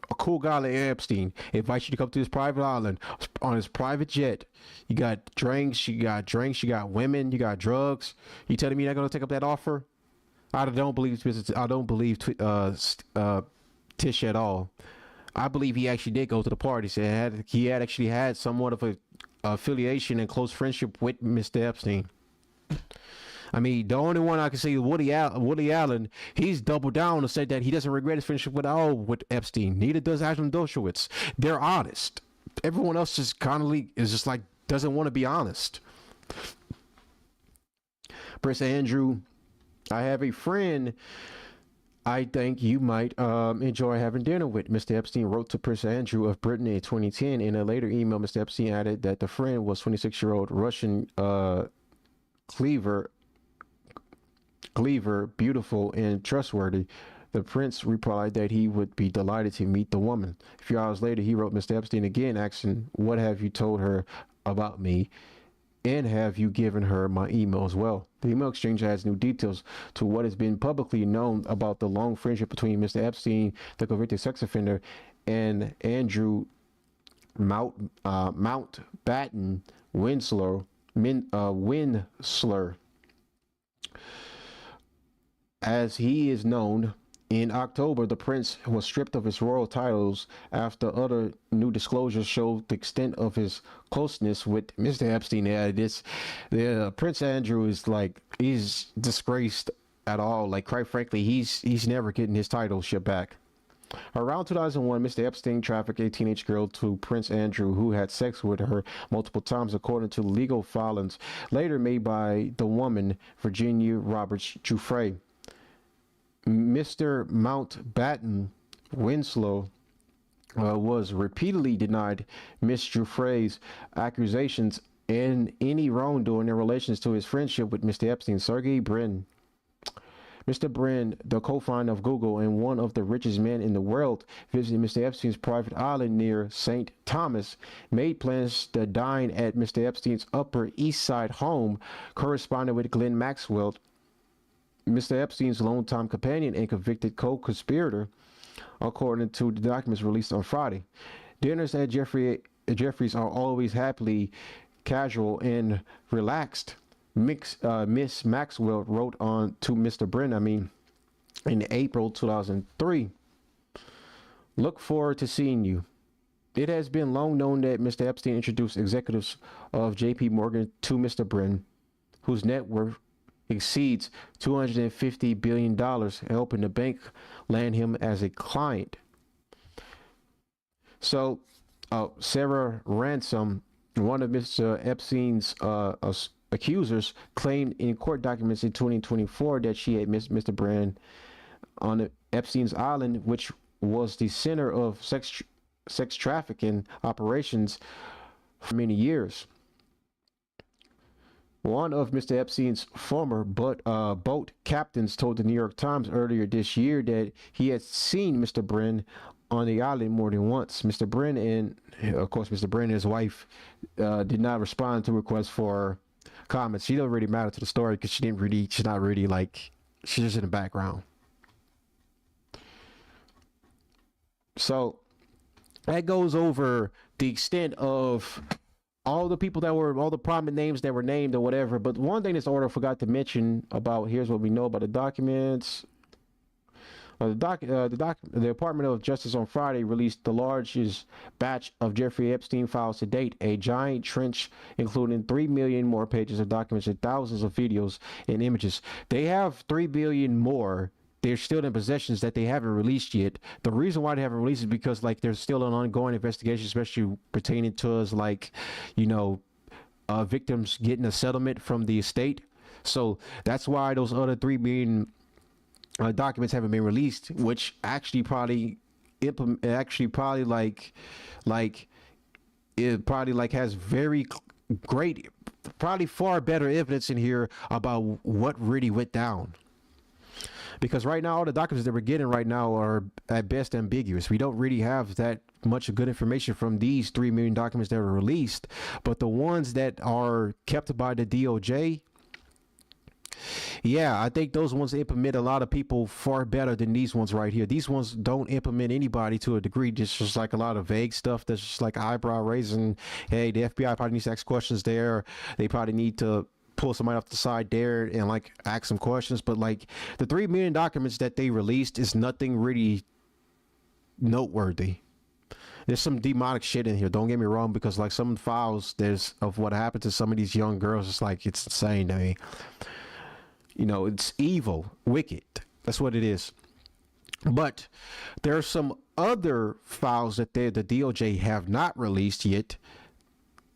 a cool guy like Epstein invites you to come to his private island on his private jet. You got drinks, you got women, you got drugs. You telling me you're not gonna take up that offer? I don't believe Tisch at all. I believe he actually did go to the parties. He had actually had somewhat of a affiliation and close friendship with Mr. Epstein. I mean, the only one I can say is Woody Allen. He's doubled down and said that he doesn't regret his friendship with Epstein. Neither does Ashton Dershowitz. They're honest. Everyone else just doesn't want to be honest. Prince Andrew, I have a friend I think you might enjoy having dinner with. Mr. Epstein wrote to Prince Andrew of Britain in 2010. In a later email, Mr. Epstein added that the friend was 26-year-old Russian Cleaver, beautiful and trustworthy. The prince replied that he would be delighted to meet the woman. A few hours later, he wrote Mr. Epstein again, asking, "What have you told her about me? And have you given her my email as well?" The email exchange adds new details to what has been publicly known about the long friendship between Mr. Epstein, the convicted sex offender, and Andrew Mountbatten Winslow. As he is known. In October, the prince was stripped of his royal titles after other new disclosures showed the extent of his closeness with Mr. Epstein. Prince Andrew is he's disgraced at all. Like, quite frankly, he's never getting his titleship back. Around 2001, Mr. Epstein trafficked a teenage girl to Prince Andrew, who had sex with her multiple times, according to legal filings later made by the woman, Virginia Roberts Giuffre. Mr. Mountbatten Winslow was repeatedly denied Miss Giuffre's accusations and any wrongdoing in relations to his friendship with Mr. Epstein. Sergey Brin. Mr. Brin, the co-founder of Google and one of the richest men in the world, visited Mr. Epstein's private island near St. Thomas, made plans to dine at Mr. Epstein's Upper East Side home, corresponded with Glenn Maxwell, Mr. Epstein's longtime companion and convicted co-conspirator, according to the documents released on Friday. Dinners at Jeffrey's are always happily casual and relaxed. Miss Maxwell wrote on to Mr. Brin, in April 2003. Look forward to seeing you. It has been long known that Mr. Epstein introduced executives of J.P. Morgan to Mr. Brin, whose net worth exceeds $250 billion, helping the bank land him as a client. So, Sarah Ransom, one of Mr. Epstein's accusers, claimed in court documents in 2024 that she had missed Mr. Brin on Epstein's Island, which was the center of sex trafficking operations for many years. One of Mr. Epstein's former boat captains told the New York Times earlier this year that he had seen Mr. Brin on the island more than once. Mr. Brin and, of course, Mr. Brin and his wife did not respond to requests for comments. She doesn't really matter to the story because she's not really like, she's just in the background. So that goes over the extent of all the people all the prominent names that were named or whatever. But one thing this order forgot to mention about, here's what we know about the documents. The Department of Justice on Friday released the largest batch of Jeffrey Epstein files to date, a giant trench including 3 million more pages of documents and thousands of videos and images. They have 3 billion more. They're still in possessions that they haven't released yet. The reason why they haven't released is because there's still an ongoing investigation, especially pertaining to us, victims getting a settlement from the estate. So that's why those other 3 million documents haven't been released, which actually probably has very great, probably far better evidence in here about what really went down. Because right now, all the documents that we're getting right now are at best ambiguous. We don't really have that much good information from these 3 million documents that were released, but the ones that are kept by the DOJ, yeah, I think those ones implement a lot of people far better than these ones right here. These ones don't implement anybody to a degree. Just like a lot of vague stuff that's just like eyebrow raising. Hey, the FBI probably needs to ask questions there. They probably need to pull somebody off the side there and ask some questions. But the 3 million documents that they released is nothing really noteworthy. There's some demonic shit in here, don't get me wrong, because some files of what happened to some of these young girls, it's insane to me. It's evil, wicked. That's what it is. But there are some other files that the DOJ have not released yet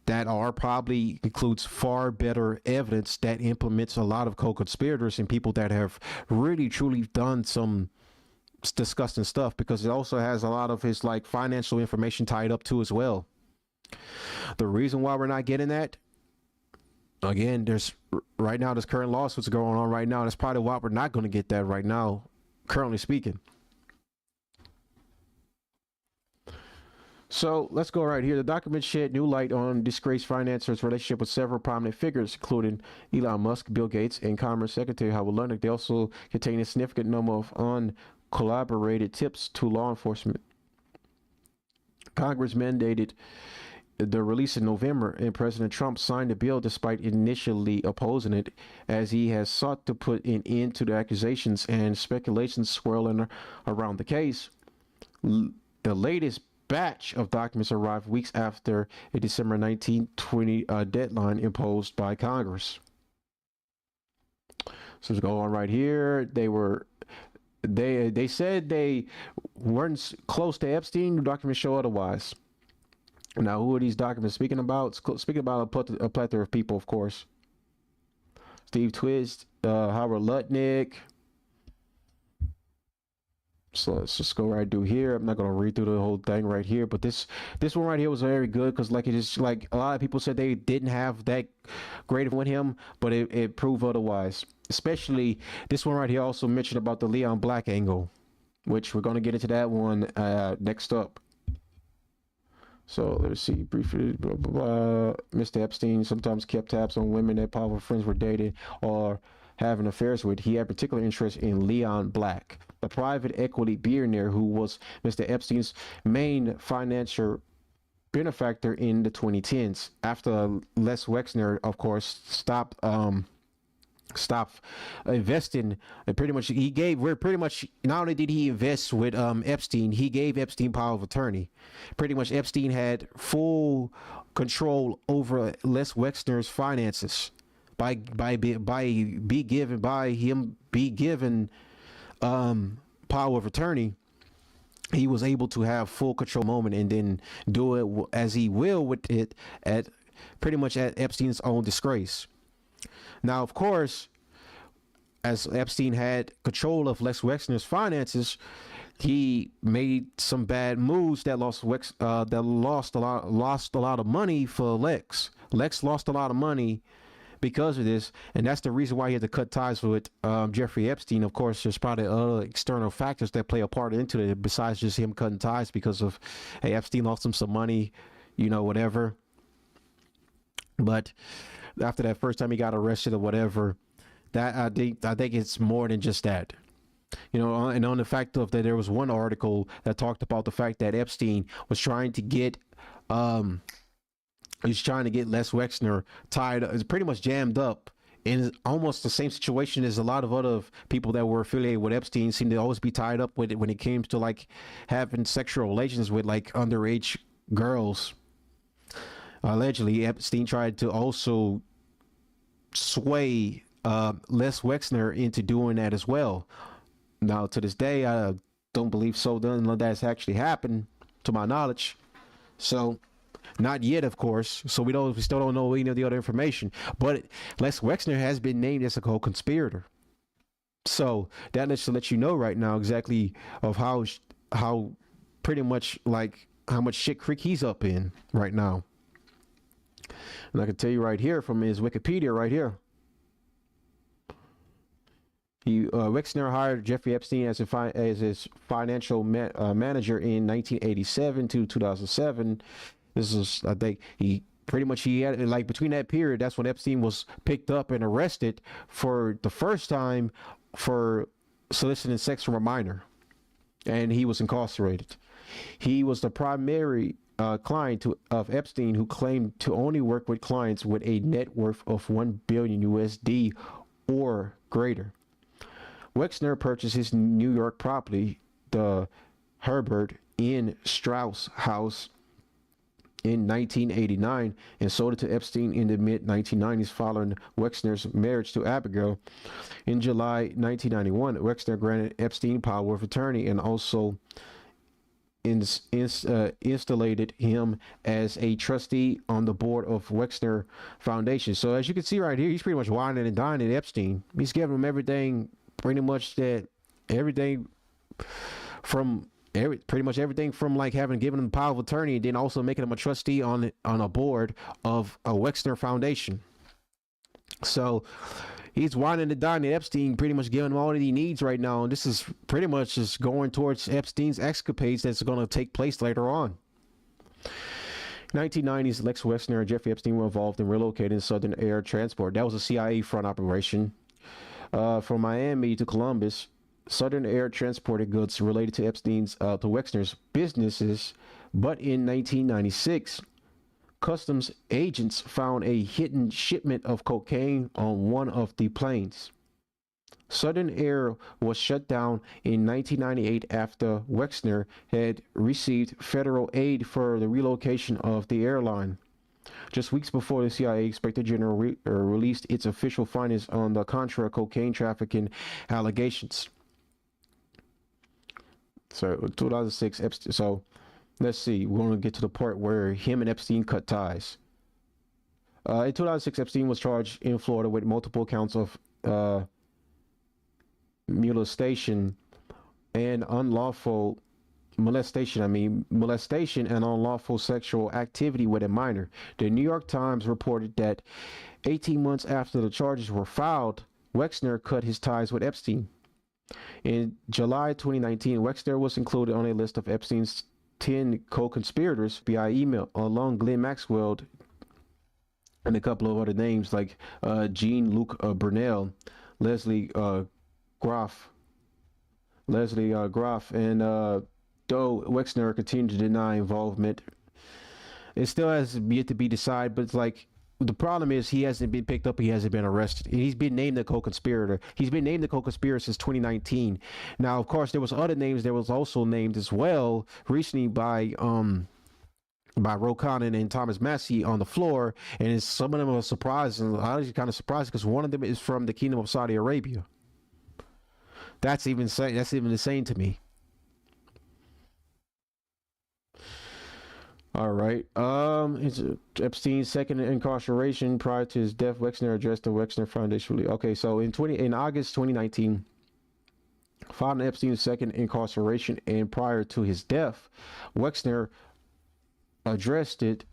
that are probably includes far better evidence that implements a lot of co-conspirators and people that have really truly done some disgusting stuff, because it also has a lot of his financial information tied up too as well. The reason why we're not getting that, again, there's current lawsuits going on right now. That's probably why we're not going to get that right now, currently speaking. So let's go right here. The document shed new light on disgraced financiers' relationship with several prominent figures, including Elon Musk, Bill Gates, and Commerce Secretary Howard Lutnick. They also contain a significant number of uncollaborated tips to law enforcement. Congress mandated the release in November, and President Trump signed the bill despite initially opposing it, as he has sought to put an end to the accusations and speculations swirling around the case. The latest batch of documents arrived weeks after a December 19, 20 deadline imposed by Congress. So let's go on right here. They said they weren't close to Epstein. Documents show otherwise. Now, who are these documents speaking about? Speaking about a plethora of people, of course. Steve Twist, Howard Lutnick. So let's just go right through here. I'm not gonna read through the whole thing right here, but this one right here was very good because like it is like a lot of people said they didn't have that great of with him, but it proved otherwise. Especially this one right here also mentioned about the Leon Black angle, which we're gonna get into that one next up. So let's see briefly. Blah, blah, blah. Mr. Epstein sometimes kept tabs on women that powerful friends were dating or having affairs with. He had particular interest in Leon Black, the private equity billionaire who was Mr. Epstein's main financial benefactor in the 2010s. After Les Wexner, of course, stopped investing, and pretty much not only did he invest with Epstein, he gave Epstein power of attorney. Pretty much Epstein had full control over Les Wexner's finances by him be given power of attorney. He was able to have full control moment and then do it as he will with it at pretty much at Epstein's own disgrace. Now, of course, as Epstein had control of Les Wexner's finances, he made some bad moves that lost a lot of money for Lex. Lex lost a lot of money because of this, and that's the reason why he had to cut ties with Jeffrey Epstein. Of course, there's probably other external factors that play a part into it besides just him cutting ties because of, hey, Epstein lost him some money, whatever. But after that first time he got arrested or whatever, that I think it's more than just that. And on the fact of that, there was one article that talked about the fact that Epstein was trying to get Les Wexner tied, pretty much jammed up in almost the same situation as a lot of other people that were affiliated with Epstein seemed to always be tied up with it when it came to like having sexual relations with like underage girls. Allegedly, Epstein tried to also sway Les Wexner into doing that as well. Now, to this day, I don't believe so. None of that's actually happened, to my knowledge. So, not yet, of course. So we still don't know any of the other information. But Les Wexner has been named as a co-conspirator. So that lets you know right now exactly of how pretty much like how much shit creek he's up in right now. And I can tell you right here from his Wikipedia right here. Wexner hired Jeffrey Epstein as his financial manager in 1987 to 2007. This is, I think, he had like between that period, that's when Epstein was picked up and arrested for the first time for soliciting sex from a minor, and he was incarcerated. He was the primary client of Epstein, who claimed to only work with clients with a net worth of $1 billion USD or greater. Wexner purchased his New York property, the Herbert N. Strauss House, in 1989 and sold it to Epstein in the mid-1990s following Wexner's marriage to Abigail. In July 1991, Wexner granted Epstein power of attorney and also installed him as a trustee on the board of Wexner Foundation. So as you can see right here, he's pretty much whining and dining Epstein. He's giving him everything, pretty much everything from like having given him power of attorney and then also making him a trustee on a board of a Wexner Foundation. So he's whining and dining Epstein, pretty much giving him all that he needs right now. And this is pretty much just going towards Epstein's escapades that's going to take place later on. 1990s, Lex Wexner and Jeffrey Epstein were involved in relocating Southern Air Transport. That was a CIA front operation from Miami to Columbus. Southern Air transported goods related to Wexner's businesses, but in 1996, customs agents found a hidden shipment of cocaine on one of the planes. Southern Air was shut down in 1998 after Wexner had received federal aid for the relocation of the airline. Just weeks before the CIA Inspector General released its official findings on the Contra cocaine trafficking allegations. So 2006 Epstein. So let's see. We're going to get to the part where him and Epstein cut ties. In 2006, Epstein was charged in Florida with multiple counts of molestation and unlawful molestation and unlawful sexual activity with a minor. The New York Times reported that 18 months after the charges were filed, Wexner cut his ties with Epstein. In July 2019, Wexner was included on a list of Epstein's 10 co-conspirators via email, along Glenn Maxwell and a couple of other names like Jean-Luc Brunel, Leslie Groff, and though Wexner continued to deny involvement, it still has yet to be decided. But it's like, the problem is he hasn't been picked up, he hasn't been arrested. He's been named the co-conspirator. He's been named the co-conspirator since 2019. Now, of course, there was other names. There was also named as well recently by Ro Khanna and Thomas Massie on the floor, and some of them are surprised, and I was kind of surprised because one of them is from the Kingdom of Saudi Arabia. That's even insane to me. All right. It's Epstein's second incarceration prior to his death. Wexner addressed the Wexner Foundation. Okay, so in August 2019, following Epstein's second incarceration and prior to his death, Wexner addressed the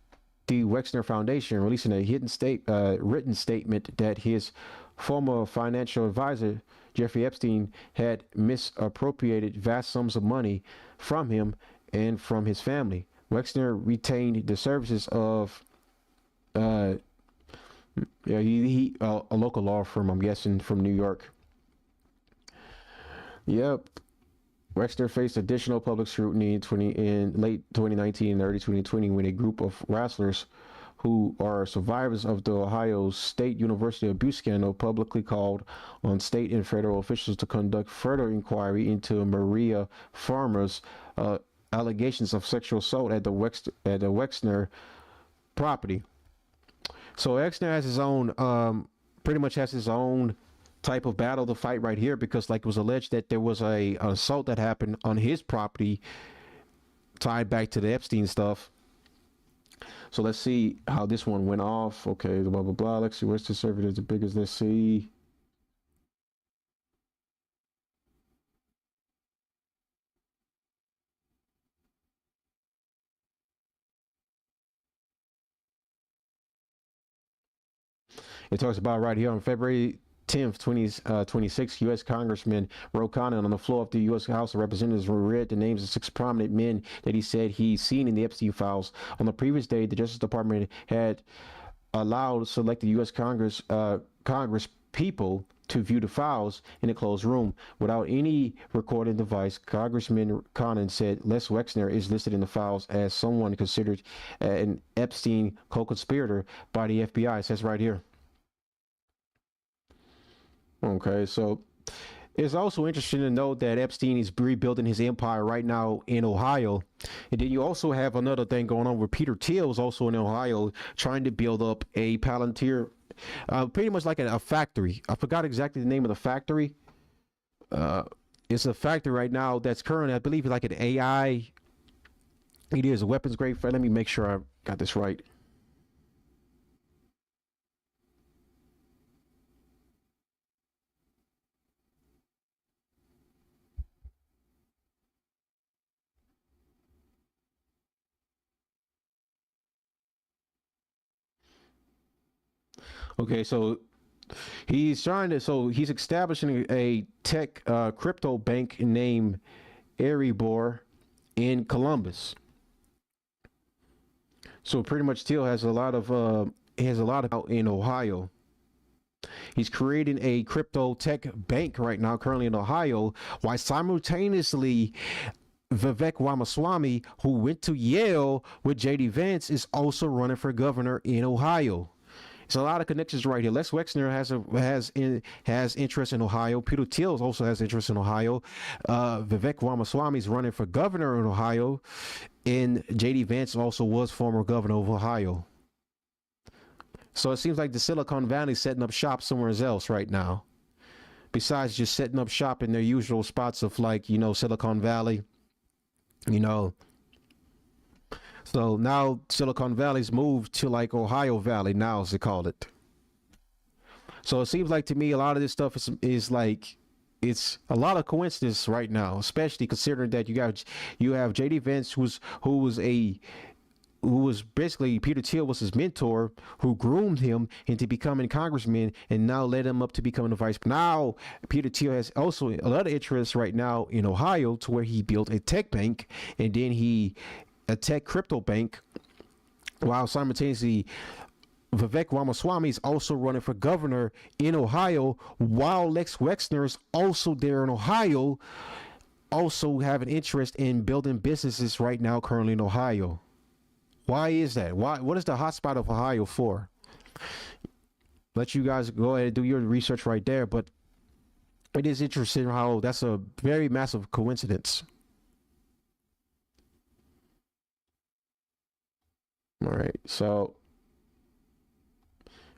Wexner Foundation, releasing a written statement that his former financial advisor, Jeffrey Epstein, had misappropriated vast sums of money from him and from his family. Wexner retained the services of a local law firm, I'm guessing, from New York. Yep. Wexner faced additional public scrutiny in late 2019 and early 2020 when a group of wrestlers who are survivors of the Ohio State University abuse scandal publicly called on state and federal officials to conduct further inquiry into Maria Farmer's allegations of sexual assault at the Wexner property. So Wexner has his own, pretty much has his own type of battle to fight right here, because like it was alleged that there was an assault that happened on his property tied back to the Epstein stuff. So let's see how this one went off. Okay, blah, blah, blah. Let's see, where's the server that's the biggest? Let's see. It talks about right here on February 10th, 2026, U.S. Congressman Ro Khanna on the floor of the U.S. House of Representatives read the names of 6 prominent men that he said he's seen in the Epstein files. On the previous day, the Justice Department had allowed selected U.S. Congress people to view the files in a closed room without any recording device. Congressman Khanna said Les Wexner is listed in the files as someone considered an Epstein co-conspirator by the FBI. It says right here. Okay, so it's also interesting to note that Epstein is rebuilding his empire right now in Ohio. And then you also have another thing going on where Peter Thiel is also in Ohio trying to build up a Palantir, pretty much like a factory. I forgot exactly the name of the factory. It's a factory right now that's currently, I believe, like an AI. It is a weapons grade. Let me make sure I got this right. Okay, so he's establishing a tech crypto bank named Erebor in Columbus. So pretty much Thiel has a lot of out in Ohio. He's creating a crypto tech bank right now, currently in Ohio, while simultaneously Vivek Ramaswamy, who went to Yale with JD Vance, is also running for governor in Ohio. There's a lot of connections right here. Les Wexner has interest in Ohio. Peter Thiel also has interest in Ohio. Vivek Ramaswamy is running for governor in Ohio, and JD Vance also was former governor of Ohio. So it seems like the Silicon Valley is setting up shop somewhere else right now, besides just setting up shop in their usual spots of, like, you know, Silicon Valley, You know, so now Silicon Valley's moved to like Ohio Valley now, as they call it. So it seems like to me a lot of this stuff is like it's a lot of coincidence right now, especially considering that you have JD Vance who was basically Peter Thiel was his mentor, who groomed him into becoming congressman and now led him up to becoming the vice. Now Peter Thiel has also a lot of interest right now in Ohio, to where he built a tech bank, and then a tech crypto bank, while simultaneously Vivek Ramaswamy is also running for governor in Ohio, while Lex Wexner is also there in Ohio, also have an interest in building businesses right now currently in Ohio. Why is that? What is the hotspot of Ohio for? Let you guys go ahead and do your research right there, but it is interesting how that's a very massive coincidence. All right, so,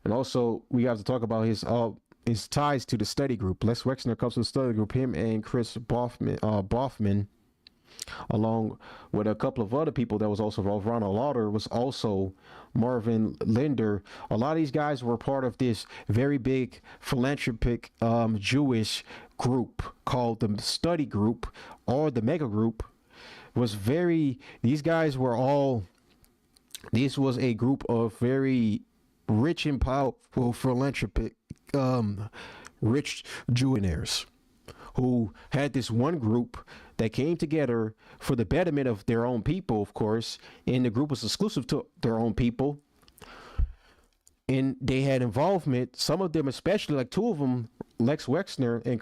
and also we have to talk about his ties to the study group. Les Wexner comes from the study group. Him and Chris Boffman, along with a couple of other people that was also involved. Ronald Lauder was also, Marvin Linder. A lot of these guys were part of this very big philanthropic Jewish group called the Study Group, or the Mega Group. These guys were all. This was a group of very rich and powerful philanthropic, rich Jewionaires who had this one group that came together for the betterment of their own people, of course, and the group was exclusive to their own people. And they had involvement, some of them, especially like two of them, Lex Wexner and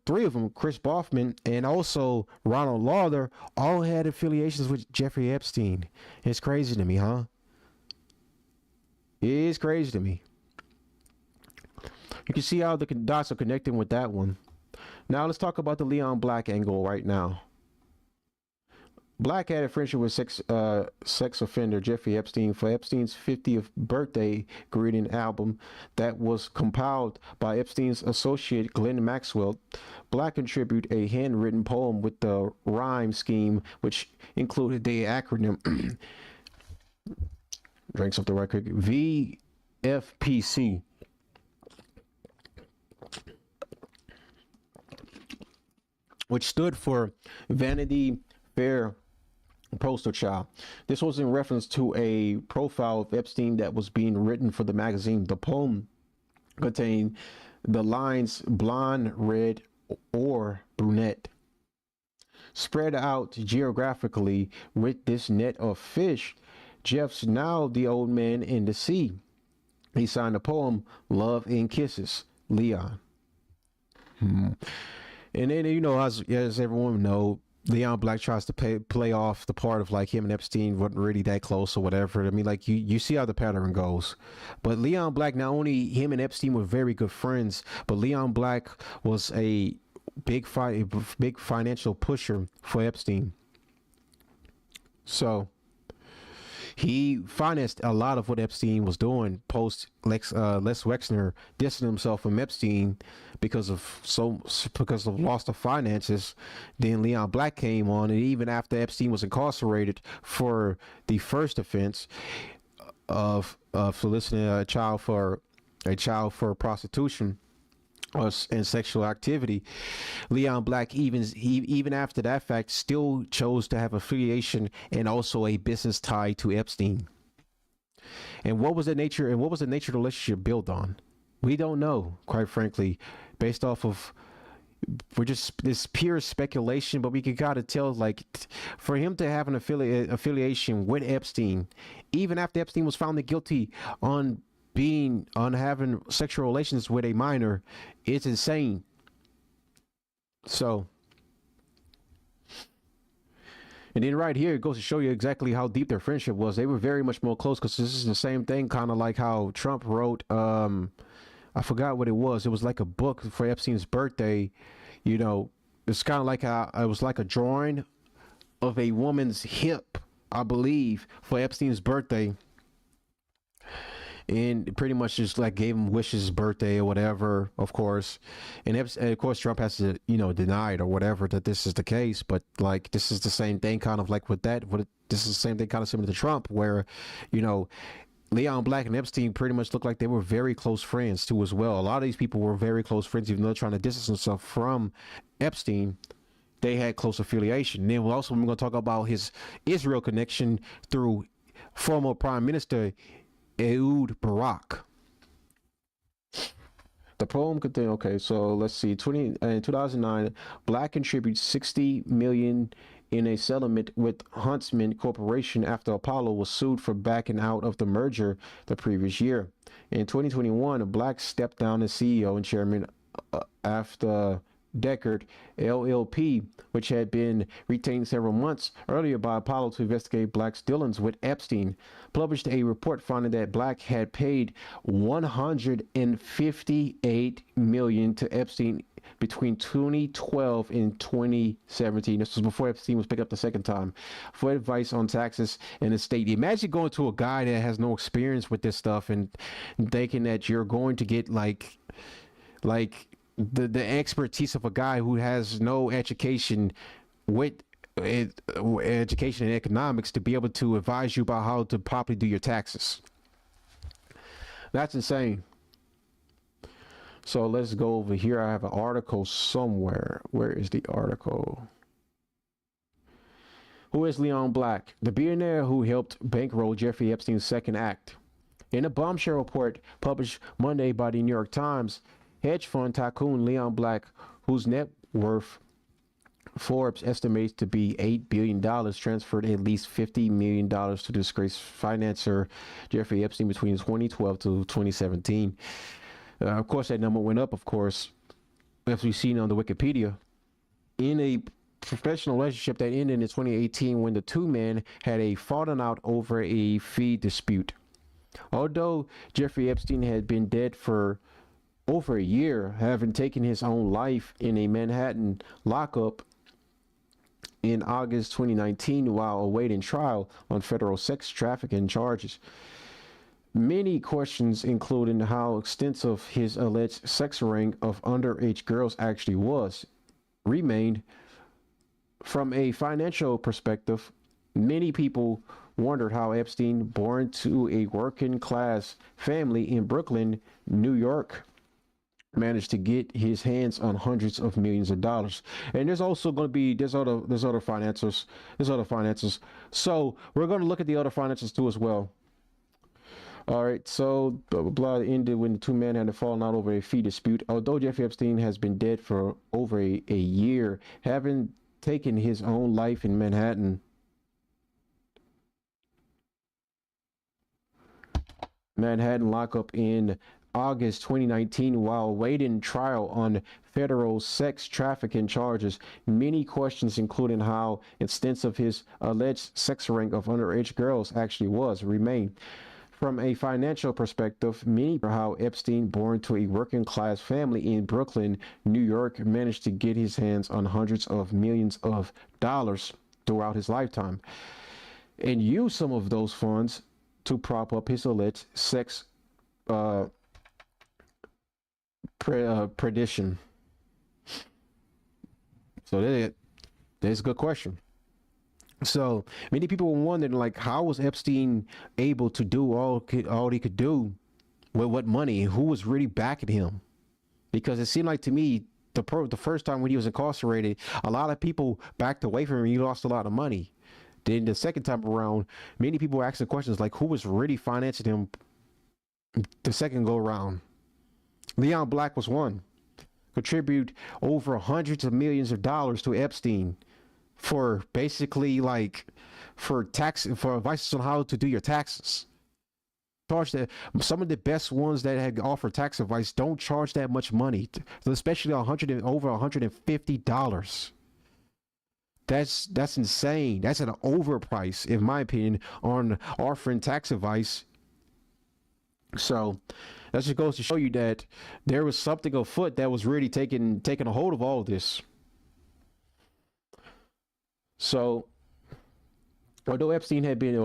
three of them, Chris Boffman and also Ronald Lauder, all had affiliations with Jeffrey Epstein. It's crazy to me, huh? It is crazy to me. You can see how the dots are connecting with that one. Now let's talk about the Leon Black angle right now. Black had a friendship with sex offender Jeffrey Epstein for Epstein's 50th birthday greeting album that was compiled by Epstein's associate Glenn Maxwell. Black contributed a handwritten poem with the rhyme scheme, which included the acronym drinks off the record VFPC. Which stood for Vanity Fair Poster Child. This was in reference to a profile of Epstein that was being written for the magazine. The poem contained the lines blonde, red, or brunette. Spread out geographically with this net of fish, Jeff's now the old man in the sea. He signed the poem Love and Kisses, Leon. And then, you know, as everyone know, Leon Black tries to play off the part of like him and Epstein weren't really that close or whatever. I mean, like you see how the pattern goes. But Leon Black, not only him and Epstein were very good friends, but Leon Black was a big financial pusher for Epstein. So he financed a lot of what Epstein was doing post Les Wexner distancing himself from Epstein because of loss of finances. Then Leon Black came on, and even after Epstein was incarcerated for the first offense of soliciting a child for prostitution and sexual activity, Leon Black even after that fact still chose to have affiliation and also a business tie to Epstein. And what was the nature of the relationship built on? We don't know, quite frankly, based off of this pure speculation, but we can gotta tell, like, for him to have an affiliation with Epstein, even after Epstein was found guilty on having sexual relations with a minor, it's insane. So, and then right here it goes to show you exactly how deep their friendship was. They were very much more close, because this is the same thing, kind of like how Trump wrote, I forgot what it was. It was like a book for Epstein's birthday. You know, it's kind of like it was like a drawing of a woman's hip, I believe, for Epstein's birthday. and pretty much just like gave him wishes birthday or whatever, of course. And of course Trump has to, deny it or whatever that this is the case. But like this is the same thing kind of like with that. This is the same thing kind of similar to Trump, where, Leon Black and Epstein pretty much looked like they were very close friends too as well. A lot of these people were very close friends, even though they're trying to distance themselves from Epstein. They had close affiliation. And then we're going to talk about his Israel connection through former Prime Minister Ehud Barak. The poem contained, okay, so let's see, in 2009, Black contributes $60 million in a settlement with Huntsman Corporation after Apollo was sued for backing out of the merger the previous year. In 2021, Black stepped down as CEO and chairman after Deckard LLP, which had been retained several months earlier by Apollo to investigate Black's dealings with Epstein, published a report finding that Black had paid $158 million to Epstein between 2012 and 2017. This was before Epstein was picked up the second time, for advice on taxes and estate. Imagine going to a guy that has no experience with this stuff and thinking that you're going to get like the expertise of a guy who has no education with education in economics to be able to advise you about how to properly do your taxes. That's insane. So let's go over here. I have an article somewhere. Where is the article? Who is Leon Black? The billionaire who helped bankroll Jeffrey Epstein's second act. In a bombshell report published Monday by the New York Times, hedge fund tycoon Leon Black, whose net worth Forbes estimates to be $8 billion, transferred at least $50 million to disgraced financier Jeffrey Epstein between 2012 to 2017. Of course, that number went up, of course, as we've seen on the Wikipedia, in a professional relationship that ended in 2018 when the two men had a falling out over a fee dispute. Although Jeffrey Epstein had been dead for over a year, having taken his own life in a Manhattan lockup in August 2019 while awaiting trial on federal sex trafficking charges. Many questions, including how extensive his alleged sex ring of underage girls actually was, remained. From a financial perspective, many people wondered how Epstein, born to a working class family in Brooklyn, New York, managed to get his hands on hundreds of millions of dollars. And there's also going to be there's other finances. So we're going to look at the other finances too as well. All right, so blah blah blah ended when the two men had fallen out over a fee dispute. Although Jeffrey Epstein has been dead for over a year, having taken his own life in Manhattan lockup in August 2019 while awaiting trial on federal sex trafficking charges. Many questions, including how extensive his alleged sex ring of underage girls actually was, remain. From a financial perspective, many how Epstein, born to a working class family in Brooklyn, New York, managed to get his hands on hundreds of millions of dollars throughout his lifetime and use some of those funds to prop up his alleged sex predation. So that's a good question. So many people were wondering, like, how was Epstein able to do all he could do with what money? Who was really backing him? Because it seemed like to me the first time when he was incarcerated, a lot of people backed away from him. He lost a lot of money. Then the second time around, many people were asking questions like, who was really financing him the second go around? Leon Black was one. Contribute over hundreds of millions of dollars to Epstein for basically for advice on how to do your taxes. Charge that some of the best ones that had offered tax advice don't charge that much money, especially over $150. That's insane. That's an overprice, in my opinion, on offering tax advice. So that just goes to show you that there was something afoot that was really taking a hold of all of this. So Although Epstein had been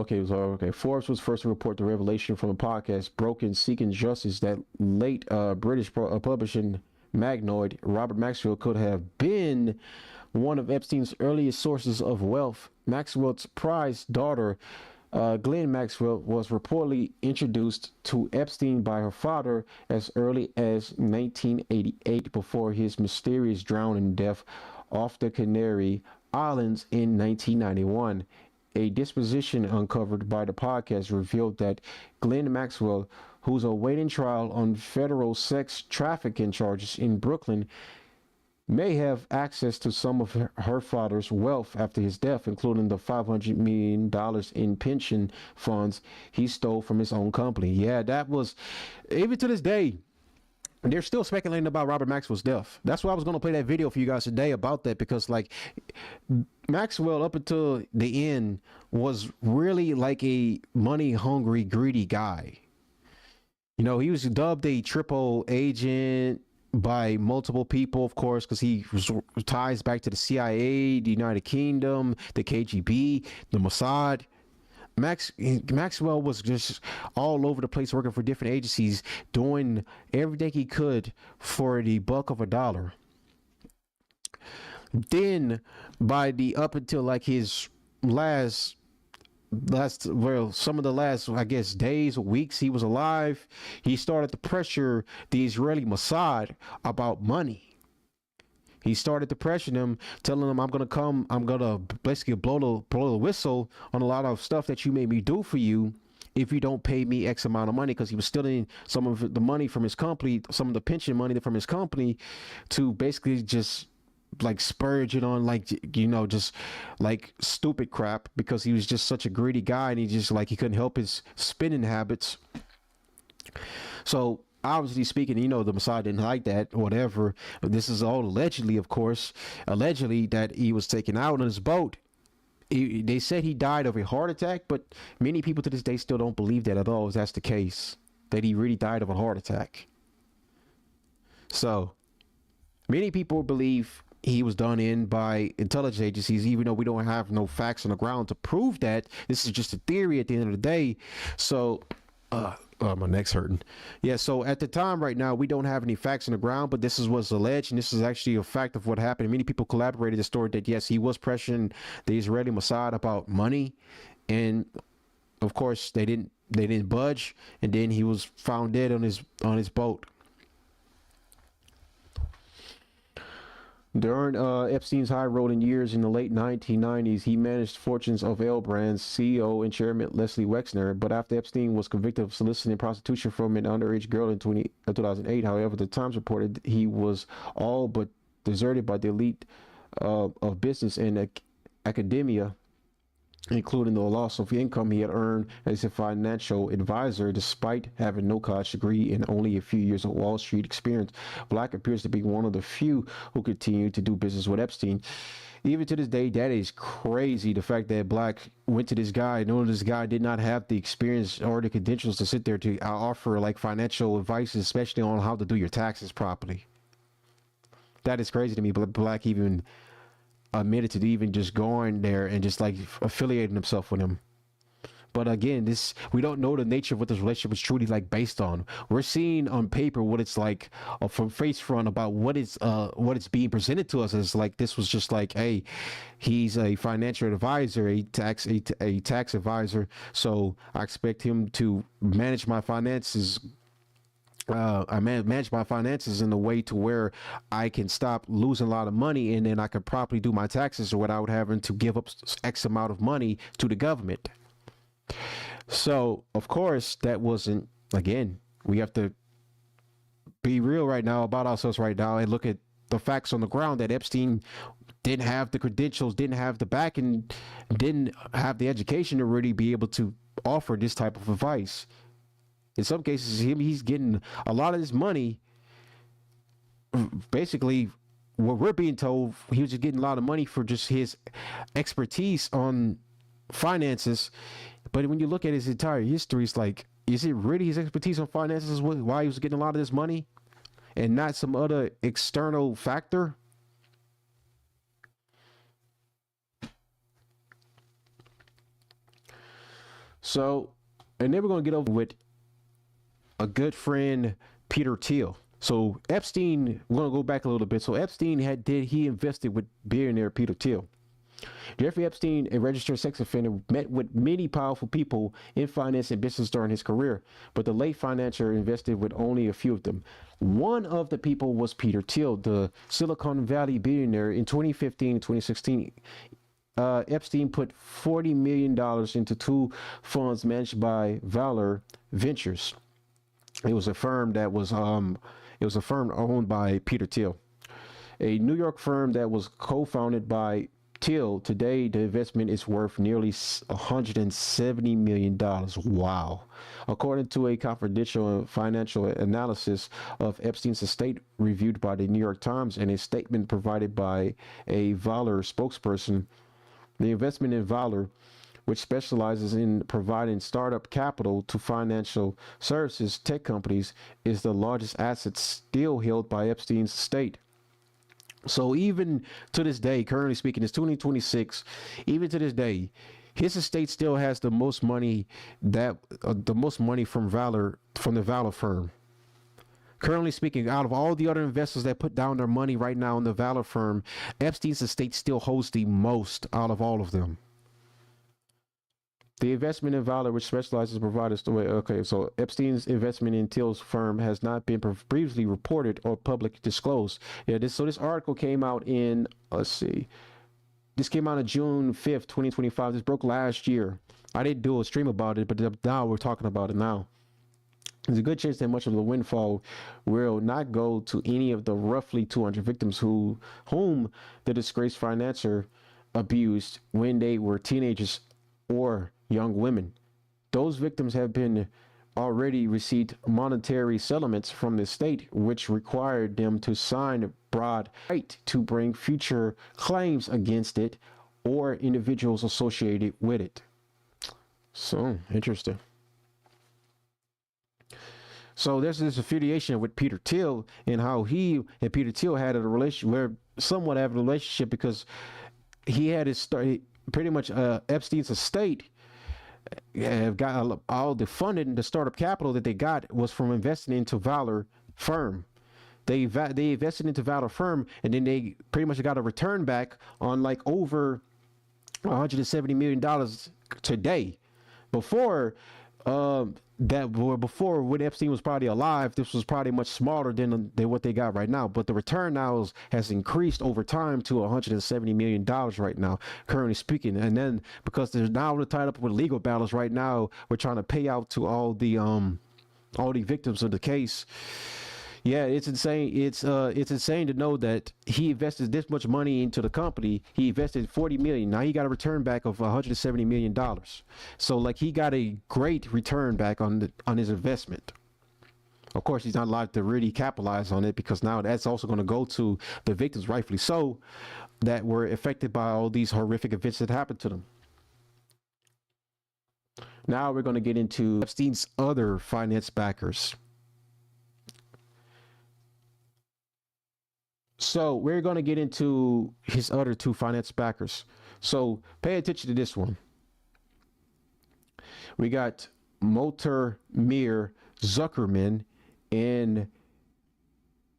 Forbes was first to report the revelation from a podcast, Broken Seeking Justice, that late British publishing magnate Robert Maxwell could have been one of Epstein's earliest sources of wealth. Maxwell's prized daughter, Ghislaine Maxwell, was reportedly introduced to Epstein by her father as early as 1988, before his mysterious drowning death off the Canary Islands in 1991. A disposition uncovered by the podcast revealed that Ghislaine Maxwell, who's awaiting trial on federal sex trafficking charges in Brooklyn, may have access to some of her father's wealth after his death, including the $500 million in pension funds he stole from his own company. Yeah, that was, even to this day, they're still speculating about Robert Maxwell's death. That's why I was going to play that video for you guys today about that, because like Maxwell up until the end was really like a money hungry, greedy guy. You know, he was dubbed a triple agent by multiple people, of course, because he ties back to the CIA, the United Kingdom, the KGB, the Mossad. Maxwell was just all over the place, working for different agencies, doing everything he could for the buck of a dollar. Then, by the up until like his last some of the last, I guess, days or weeks he was alive, he started to pressure the Israeli Mossad about money. He started to pressure them, telling them, I'm gonna basically blow the whistle on a lot of stuff that you made me do for you if you don't pay me X amount of money, because he was stealing some of the money from his company, some of the pension money from his company, to basically just like spurge it on, like, you know, just like stupid crap, because he was just such a greedy guy, and he couldn't help his spending habits. So obviously speaking, you know, the Mossad didn't like that or whatever. But this is all allegedly, of course, that he was taken out on his boat. They said he died of a heart attack, but many people to this day still don't believe that at all, if that's the case, that he really died of a heart attack. So many people believe he was done in by intelligence agencies, even though we don't have no facts on the ground to prove that. This is just a theory at the end of the day. So my neck's hurting. Yeah, so at the time right now, we don't have any facts on the ground, but this is what's alleged, and this is actually a fact of what happened. Many people collaborated the story that, yes, he was pressuring the Israeli Mossad about money, and of course they didn't budge, and then he was found dead on his boat. During Epstein's high-rolling years in the late 1990s, he managed fortunes of L Brands CEO and chairman Leslie Wexner. But after Epstein was convicted of soliciting prostitution from an underage girl in 2008, however, the Times reported he was all but deserted by the elite of business and academia, including the loss of income he had earned as a financial advisor. Despite having no college degree and only a few years of Wall Street experience, Black appears to be one of the few who continue to do business with Epstein. Even to this day, that is crazy. The fact that Black went to this guy, knowing this guy did not have the experience or the credentials to sit there to offer like financial advice, especially on how to do your taxes properly. That is crazy to me. Black even admitted to even just going there and just like affiliating himself with him. But again, we don't know the nature of what this relationship is truly like based on. We're seeing on paper what it's like from face front about what it's being presented to us as like this was just like, hey, he's a financial advisor, a tax advisor, so I expect him to manage my finances. I manage my finances in a way to where I can stop losing a lot of money, and then I can properly do my taxes without having to give up X amount of money to the government. So, of course, that wasn't, again, we have to be real right now about ourselves right now and look at the facts on the ground that Epstein didn't have the credentials, didn't have the backing, didn't have the education to really be able to offer this type of advice. In some cases, he's getting a lot of this money. Basically, what we're being told, he was just getting a lot of money for just his expertise on finances. But when you look at his entire history, it's like, is it really his expertise on finances why he was getting a lot of this money and not some other external factor? So, and then we're going to get over with a good friend, Peter Thiel. So Epstein, we're going to go back a little bit. So Epstein he invested with billionaire Peter Thiel. Jeffrey Epstein, a registered sex offender, met with many powerful people in finance and business during his career, but the late financier invested with only a few of them. One of the people was Peter Thiel, the Silicon Valley billionaire. In 2015 and 2016, Epstein put $40 million into two funds managed by Valor Ventures. It was a firm owned by Peter Thiel, a New York firm that was co-founded by Thiel. Today, the investment is worth nearly $170 million. Wow. According to a confidential financial analysis of Epstein's estate reviewed by the New York Times and a statement provided by a Valor spokesperson, the investment in Valor, which specializes in providing startup capital to financial services tech companies, is the largest asset still held by Epstein's estate. So even to this day, currently speaking, it's 2026. Even to this day, his estate still has the most money from the Valor firm. Currently speaking, out of all the other investors that put down their money right now in the Valor firm, Epstein's estate still holds the most out of all of them. The investment in Valor, which specializes in providing so Epstein's investment in Thiel's firm has not been previously reported or publicly disclosed. Yeah, this article came out in, this came out on June 5th, 2025. This broke last year. I didn't do a stream about it, but now we're talking about it now. There's a good chance that much of the windfall will not go to any of the roughly 200 victims whom the disgraced financier abused when they were teenagers or young women. Those victims have been already received monetary settlements from the state, which required them to sign a broad right to bring future claims against it or individuals associated with it. So interesting. So there's this affiliation with Peter Thiel and how he and Peter Thiel had a relationship because he had his pretty much Epstein's estate have got all the funding, the startup capital that they got was from investing into Valor firm. They invested into Valor firm, and then they pretty much got a return back on like over $170 million today. Before before when Epstein was probably alive, this was probably much smaller than what they got right now. But the return now has increased over time to $170 million right now, currently speaking. And then because they're now tied up with legal battles right now, we're trying to pay out to all the victims of the case. Yeah, it's insane. It's insane to know that he invested this much money into the company. He invested $40 million. Now he got a return back of $170 million. So like he got a great return back on his investment. Of course, he's not allowed to really capitalize on it because now that's also going to go to the victims, rightfully so, that were affected by all these horrific events that happened to them. Now we're going to get into Epstein's other finance backers. So we're going to get into his other two finance backers. So pay attention to this one. We got Mir Zuckerman and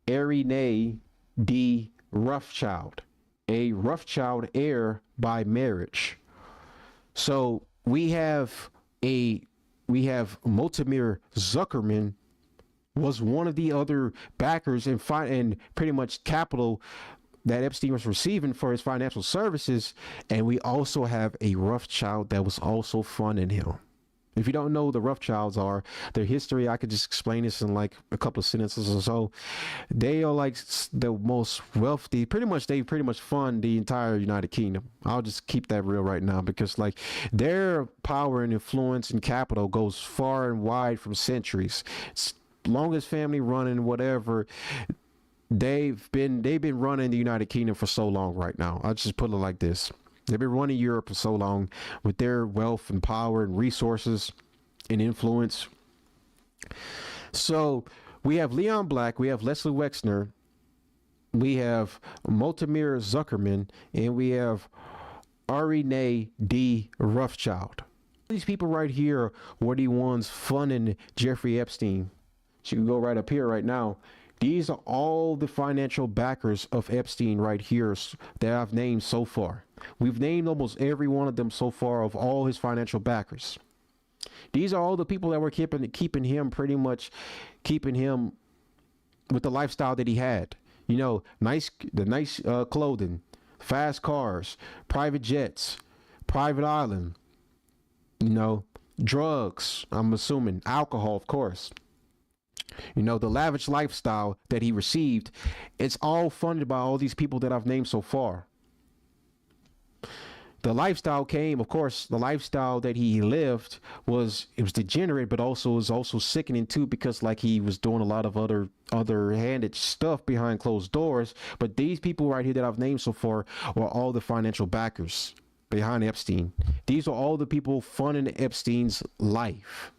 Irene D. Rothschild, a Rothschild heir by marriage. So we have Mir Zuckerman was one of the other backers and pretty much capital that Epstein was receiving for his financial services. And we also have a Rothschild that was also funding him. If you don't know who the Rothschilds are, their history, I could just explain this in like a couple of sentences or so. They are like the most wealthy, they pretty much fund the entire United Kingdom. I'll just keep that real right now because like their power and influence and capital goes far and wide from centuries. It's longest family running, whatever. They've been running the United Kingdom for so long right now. I'll just put it like this. They've been running Europe for so long with their wealth and power and resources and influence. So we have Leon Black, we have Leslie Wexner, we have Mir Zuckerman, and we have Irene D. Rothschild. These people right here were the ones funding Jeffrey Epstein. So you can go right up here right now. These are all the financial backers of Epstein right here that I've named so far. We've named almost every one of them so far of all his financial backers. These are all the people that were keeping him pretty much, keeping him with the lifestyle that he had. You know, nice clothing, fast cars, private jets, private island, you know, drugs, I'm assuming, alcohol, of course. You know, the lavish lifestyle that he received, it's all funded by all these people that I've named so far. The lifestyle came, of course, the lifestyle that he lived was degenerate, but was also sickening too, because like he was doing a lot of other handed stuff behind closed doors. But these people right here that I've named so far were all the financial backers behind Epstein. These are all the people funding Epstein's life.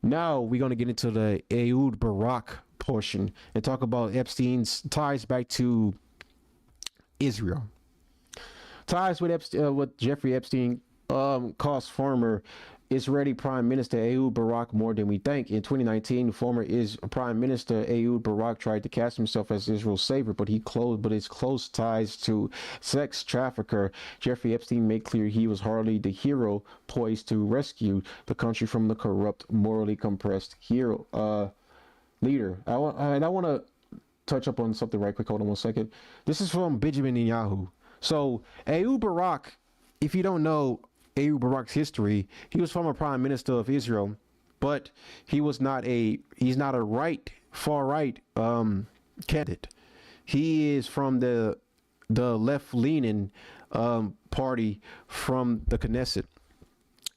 Now we're going to get into the Ehud Barak portion and talk about Epstein's ties back to Israel. Ties with Jeffrey Epstein cost former Israeli Prime Minister Ehud Barak more than we think. In 2019, former Prime Minister Ehud Barak tried to cast himself as Israel's savior, but his close ties to sex trafficker Jeffrey Epstein made clear he was hardly the hero poised to rescue the country from the corrupt, morally compressed leader. I want to touch up on something right quick. Hold on one second. This is from Benjamin Netanyahu. So Ehud Barak, if you don't know Ehud Barak's history, he was former prime minister of Israel, but he's not a far right candidate. He is from the left leaning party from the Knesset.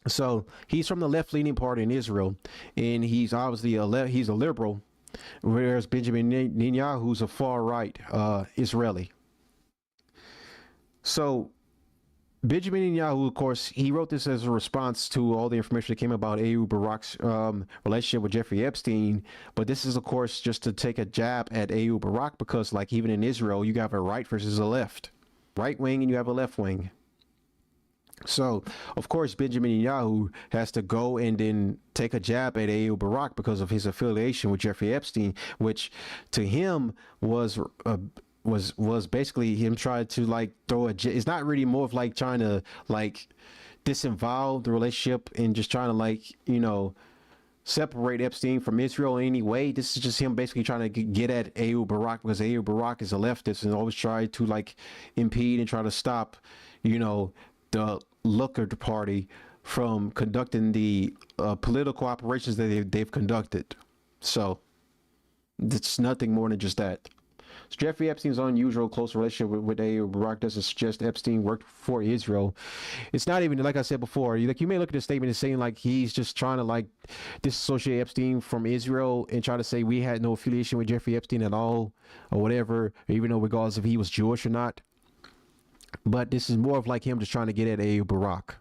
So he's from the left leaning party in Israel, and he's obviously he's a liberal, whereas Benjamin Netanyahu is a far right Israeli. So Benjamin Netanyahu, of course, he wrote this as a response to all the information that came about Ehud Barak's relationship with Jeffrey Epstein. But this is, of course, just to take a jab at Ehud Barak, because, like, even in Israel, you have a right versus a left, right wing, and you have a left wing. So, of course, Benjamin Netanyahu has to go and then take a jab at Ehud Barak because of his affiliation with Jeffrey Epstein, which to him was basically him trying to like throw it's not really more of like trying to like disavow the relationship and just trying to like, you know, separate Epstein from Israel in any way. This is just him basically trying to get at Ehud Barak, because Ehud Barak is a leftist and always try to like impede and try to stop, you know, the Luckard party from conducting the political operations that they've conducted. So it's nothing more than just that. So Jeffrey Epstein's unusual close relationship with Ehud Barak doesn't suggest Epstein worked for Israel. It's not even, like I said before, like you may look at the statement as saying like he's just trying to like disassociate Epstein from Israel and try to say we had no affiliation with Jeffrey Epstein at all or whatever, even though regardless if he was Jewish or not. But this is more of like him just trying to get at Ehud Barak.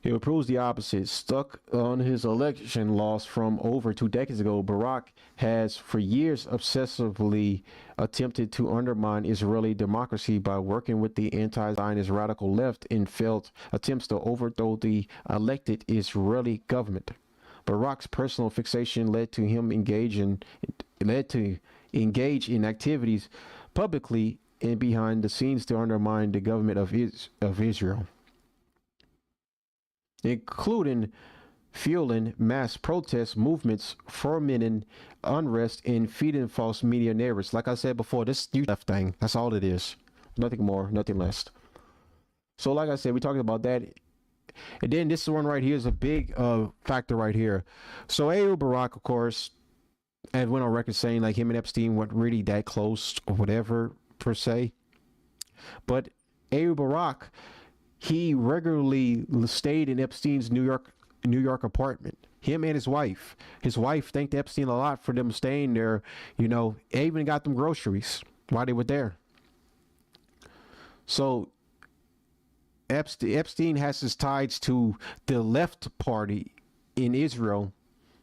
It proves the opposite. Stuck on his election loss from over 2 decades ago, Barak has for years obsessively attempted to undermine Israeli democracy by working with the anti-Zionist radical left in failed attempts to overthrow the elected Israeli government. Barak's personal fixation led to him engage in activities publicly and behind the scenes to undermine the government of Israel, including fueling mass protest movements, fomenting unrest, and feeding false media narratives. Like I said before, this new left thing, that's all it is. Nothing more, nothing less. So like I said, we're talking about that. And then this one right here is a big factor right here. So Ehud Barak, of course, and went on record saying like him and Epstein weren't really that close or whatever per se. But Ehud Barak, he regularly stayed in Epstein's New York apartment. Him and his wife. His wife thanked Epstein a lot for them staying there. You know, they even got them groceries while they were there. So Epstein has his ties to the left party in Israel,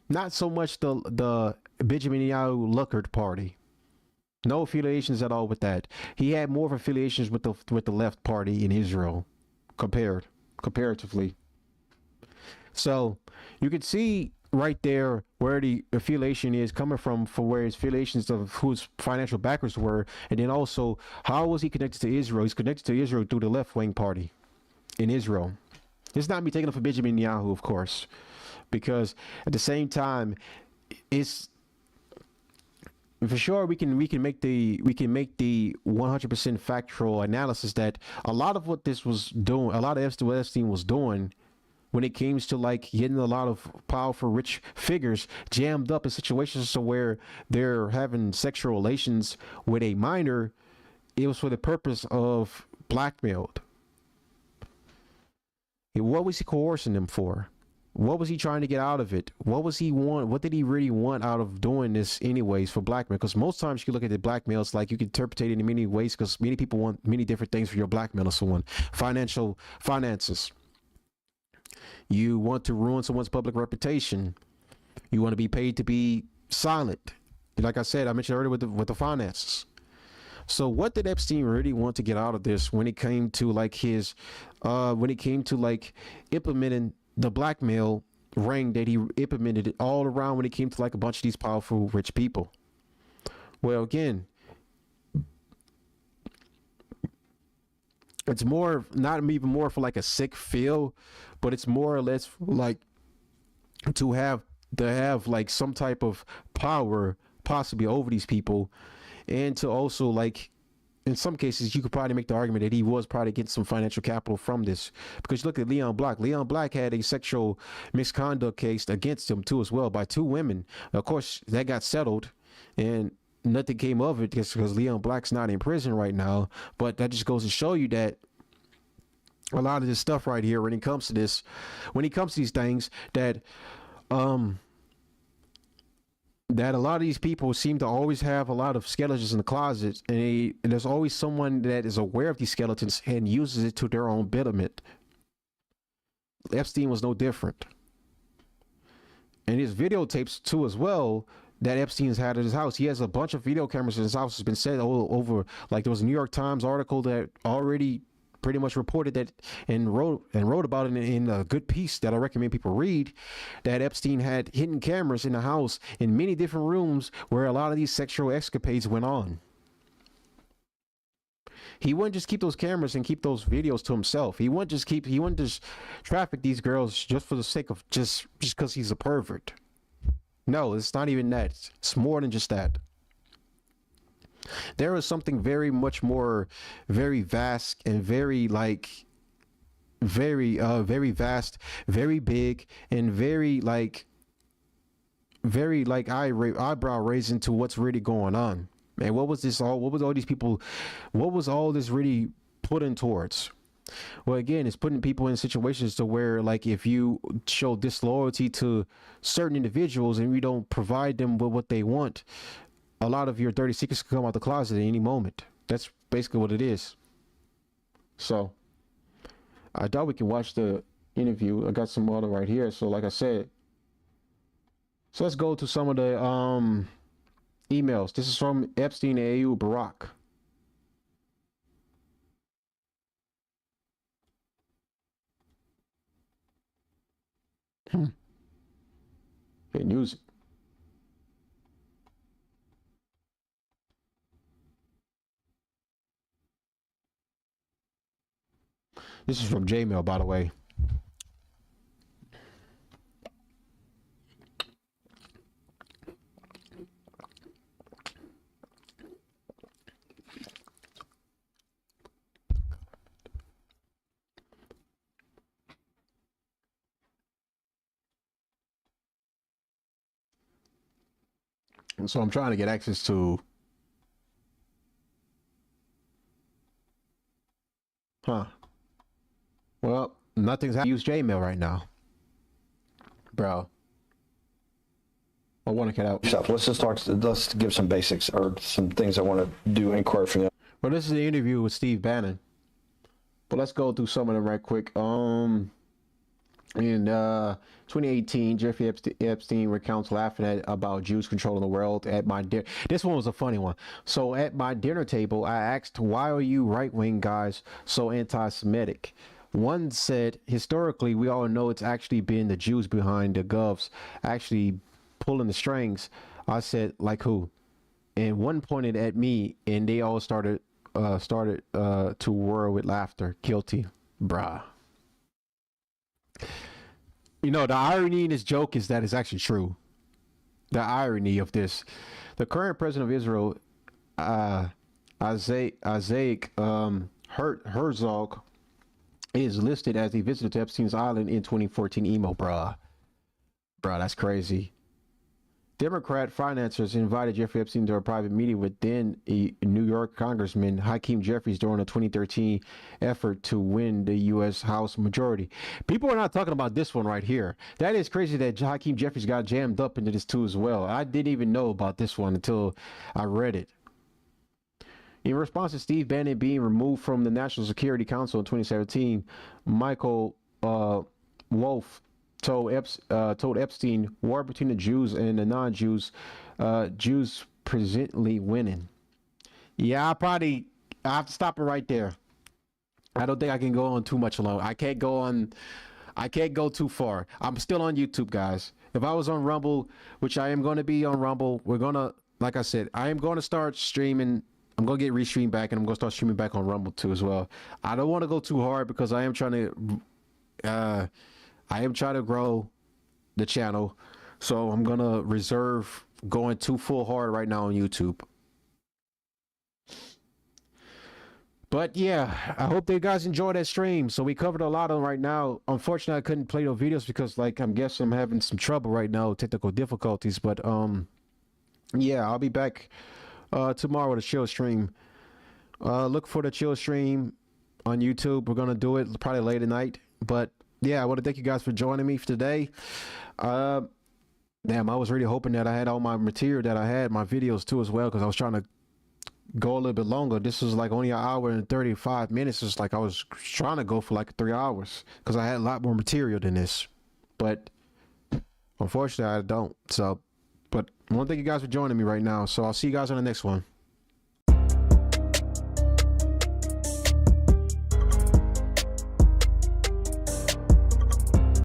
not so much the Benjamin Netanyahu Luckard party. No affiliations at all with that. He had more of affiliations with the left party in Israel, comparatively. So you could see right there where the affiliation is coming from, for where his affiliations of whose financial backers were, and then also how was he connected to Israel? He's connected to Israel through the left wing party in Israel. It's not me taking up for Benjamin Netanyahu, of course, because at the same time, it's for sure we can make the 100% factual analysis that a lot of what this was doing, a lot of what Epstein was doing, when it came to like getting a lot of powerful, rich figures jammed up in situations to where they're having sexual relations with a minor, it was for the purpose of blackmailed. What was he coercing them for? What was he trying to get out of it? What was he want? What did he really want out of doing this anyways for blackmail? Because most times you look at the blackmail, it's like you can interpret it in many ways because many people want many different things for your blackmail or someone. Finances. You want to ruin someone's public reputation. You want to be paid to be silent. Like I said, I mentioned earlier with the finances. So what did Epstein really want to get out of this when it came to like implementing the blackmail ring that he implemented it all around when it came to like a bunch of these powerful rich people? Well, again, it's more, not even more for like a sick feel, but it's more or less like to have like some type of power possibly over these people, and to also like in some cases you could probably make the argument that he was probably getting some financial capital from this, because look at Leon Black had a sexual misconduct case against him too as well by 2 women. Of course that got settled and nothing came of it just because Leon Black's not in prison right now, but that just goes to show you that a lot of this stuff right here, when it comes to these things, that that a lot of these people seem to always have a lot of skeletons in the closet, and there's always someone that is aware of these skeletons and uses it to their own betterment. Epstein was no different. And his videotapes too as well that Epstein's had at his house. He has a bunch of video cameras in his house. It's been said all over, like there was a New York Times article that already pretty much reported that and wrote about it in a good piece that I recommend people read, that Epstein had hidden cameras in the house in many different rooms where a lot of these sexual escapades went on. He wouldn't just keep those cameras and keep those videos to himself. He wouldn't just traffic these girls just for the sake of just because he's a pervert. No, it's not even that. It's more than just that. There is something very much more, very vast and very vast, very big, and very eyebrow raising to what's really going on. Man, what was all these people, what was all this really putting towards? Well, again, it's putting people in situations to where, like, if you show disloyalty to certain individuals and you don't provide them with what they want, a lot of your dirty secrets can come out the closet at any moment. That's basically what it is. So I thought we can watch the interview. I got some other right here. So like I said, so let's go to some of the emails. This is from Epstein and AU Barack. Okay, music. This is from Jmail, by the way. And so I'm trying to get access to. Well, nothing's how to use Jmail right now, bro. I want to get out. Let's give some basics or some things I want to do inquire from them. Well, this is the interview with Steve Bannon, but let's go through some of them right quick. In 2018, Jeffrey Epstein recounts laughing about Jews controlling the world at my dinner. This one was a funny one. So at my dinner table, I asked, why are you right-wing guys so anti-Semitic? One said, historically, we all know it's actually been the Jews behind the govs actually pulling the strings. I said, like who? And one pointed at me, and they all started to whirl with laughter. Guilty, bruh. You know, the irony in this joke is that it's actually true. The irony of this. The current president of Israel, Isaac Herzog, is listed as a visitor to Epstein's Island in 2014 email, bruh. Bruh, that's crazy. Democrat financiers invited Jeffrey Epstein to a private meeting with then New York Congressman Hakeem Jeffries during a 2013 effort to win the U.S. House majority. People are not talking about this one right here. That is crazy that Hakeem Jeffries got jammed up into this too as well. I didn't even know about this one until I read it. In response to Steve Bannon being removed from the National Security Council in 2017, Michael Wolff told Epstein, war between the Jews and the non-Jews, Jews presently winning. Yeah, I have to stop it right there. I don't think I can go on too much alone. I can't go too far. I'm still on YouTube, guys. If I was on Rumble, which I am going to be on Rumble, like I said, I am going to start streaming. I'm going to get restreamed back, and I'm going to start streaming back on Rumble too as well. I don't want to go too hard because I am trying to grow the channel, so I'm gonna reserve going too full hard right now on YouTube. But yeah, I hope that you guys enjoyed that stream. So we covered a lot on right now. Unfortunately, I couldn't play those videos because, like, I'm guessing I'm having some trouble right now, technical difficulties. But yeah, I'll be back tomorrow with a chill stream. Look for the chill stream on YouTube. We're gonna do it probably late at night, but yeah, I want to thank you guys for joining me for today. Damn, I was really hoping that I had all my material that I had, my videos too as well, because I was trying to go a little bit longer. This was like only an hour and 35 minutes. It's like I was trying to go for like 3 hours because I had a lot more material than this. But unfortunately, I don't. So, but I want to thank you guys for joining me right now. So I'll see you guys on the next one.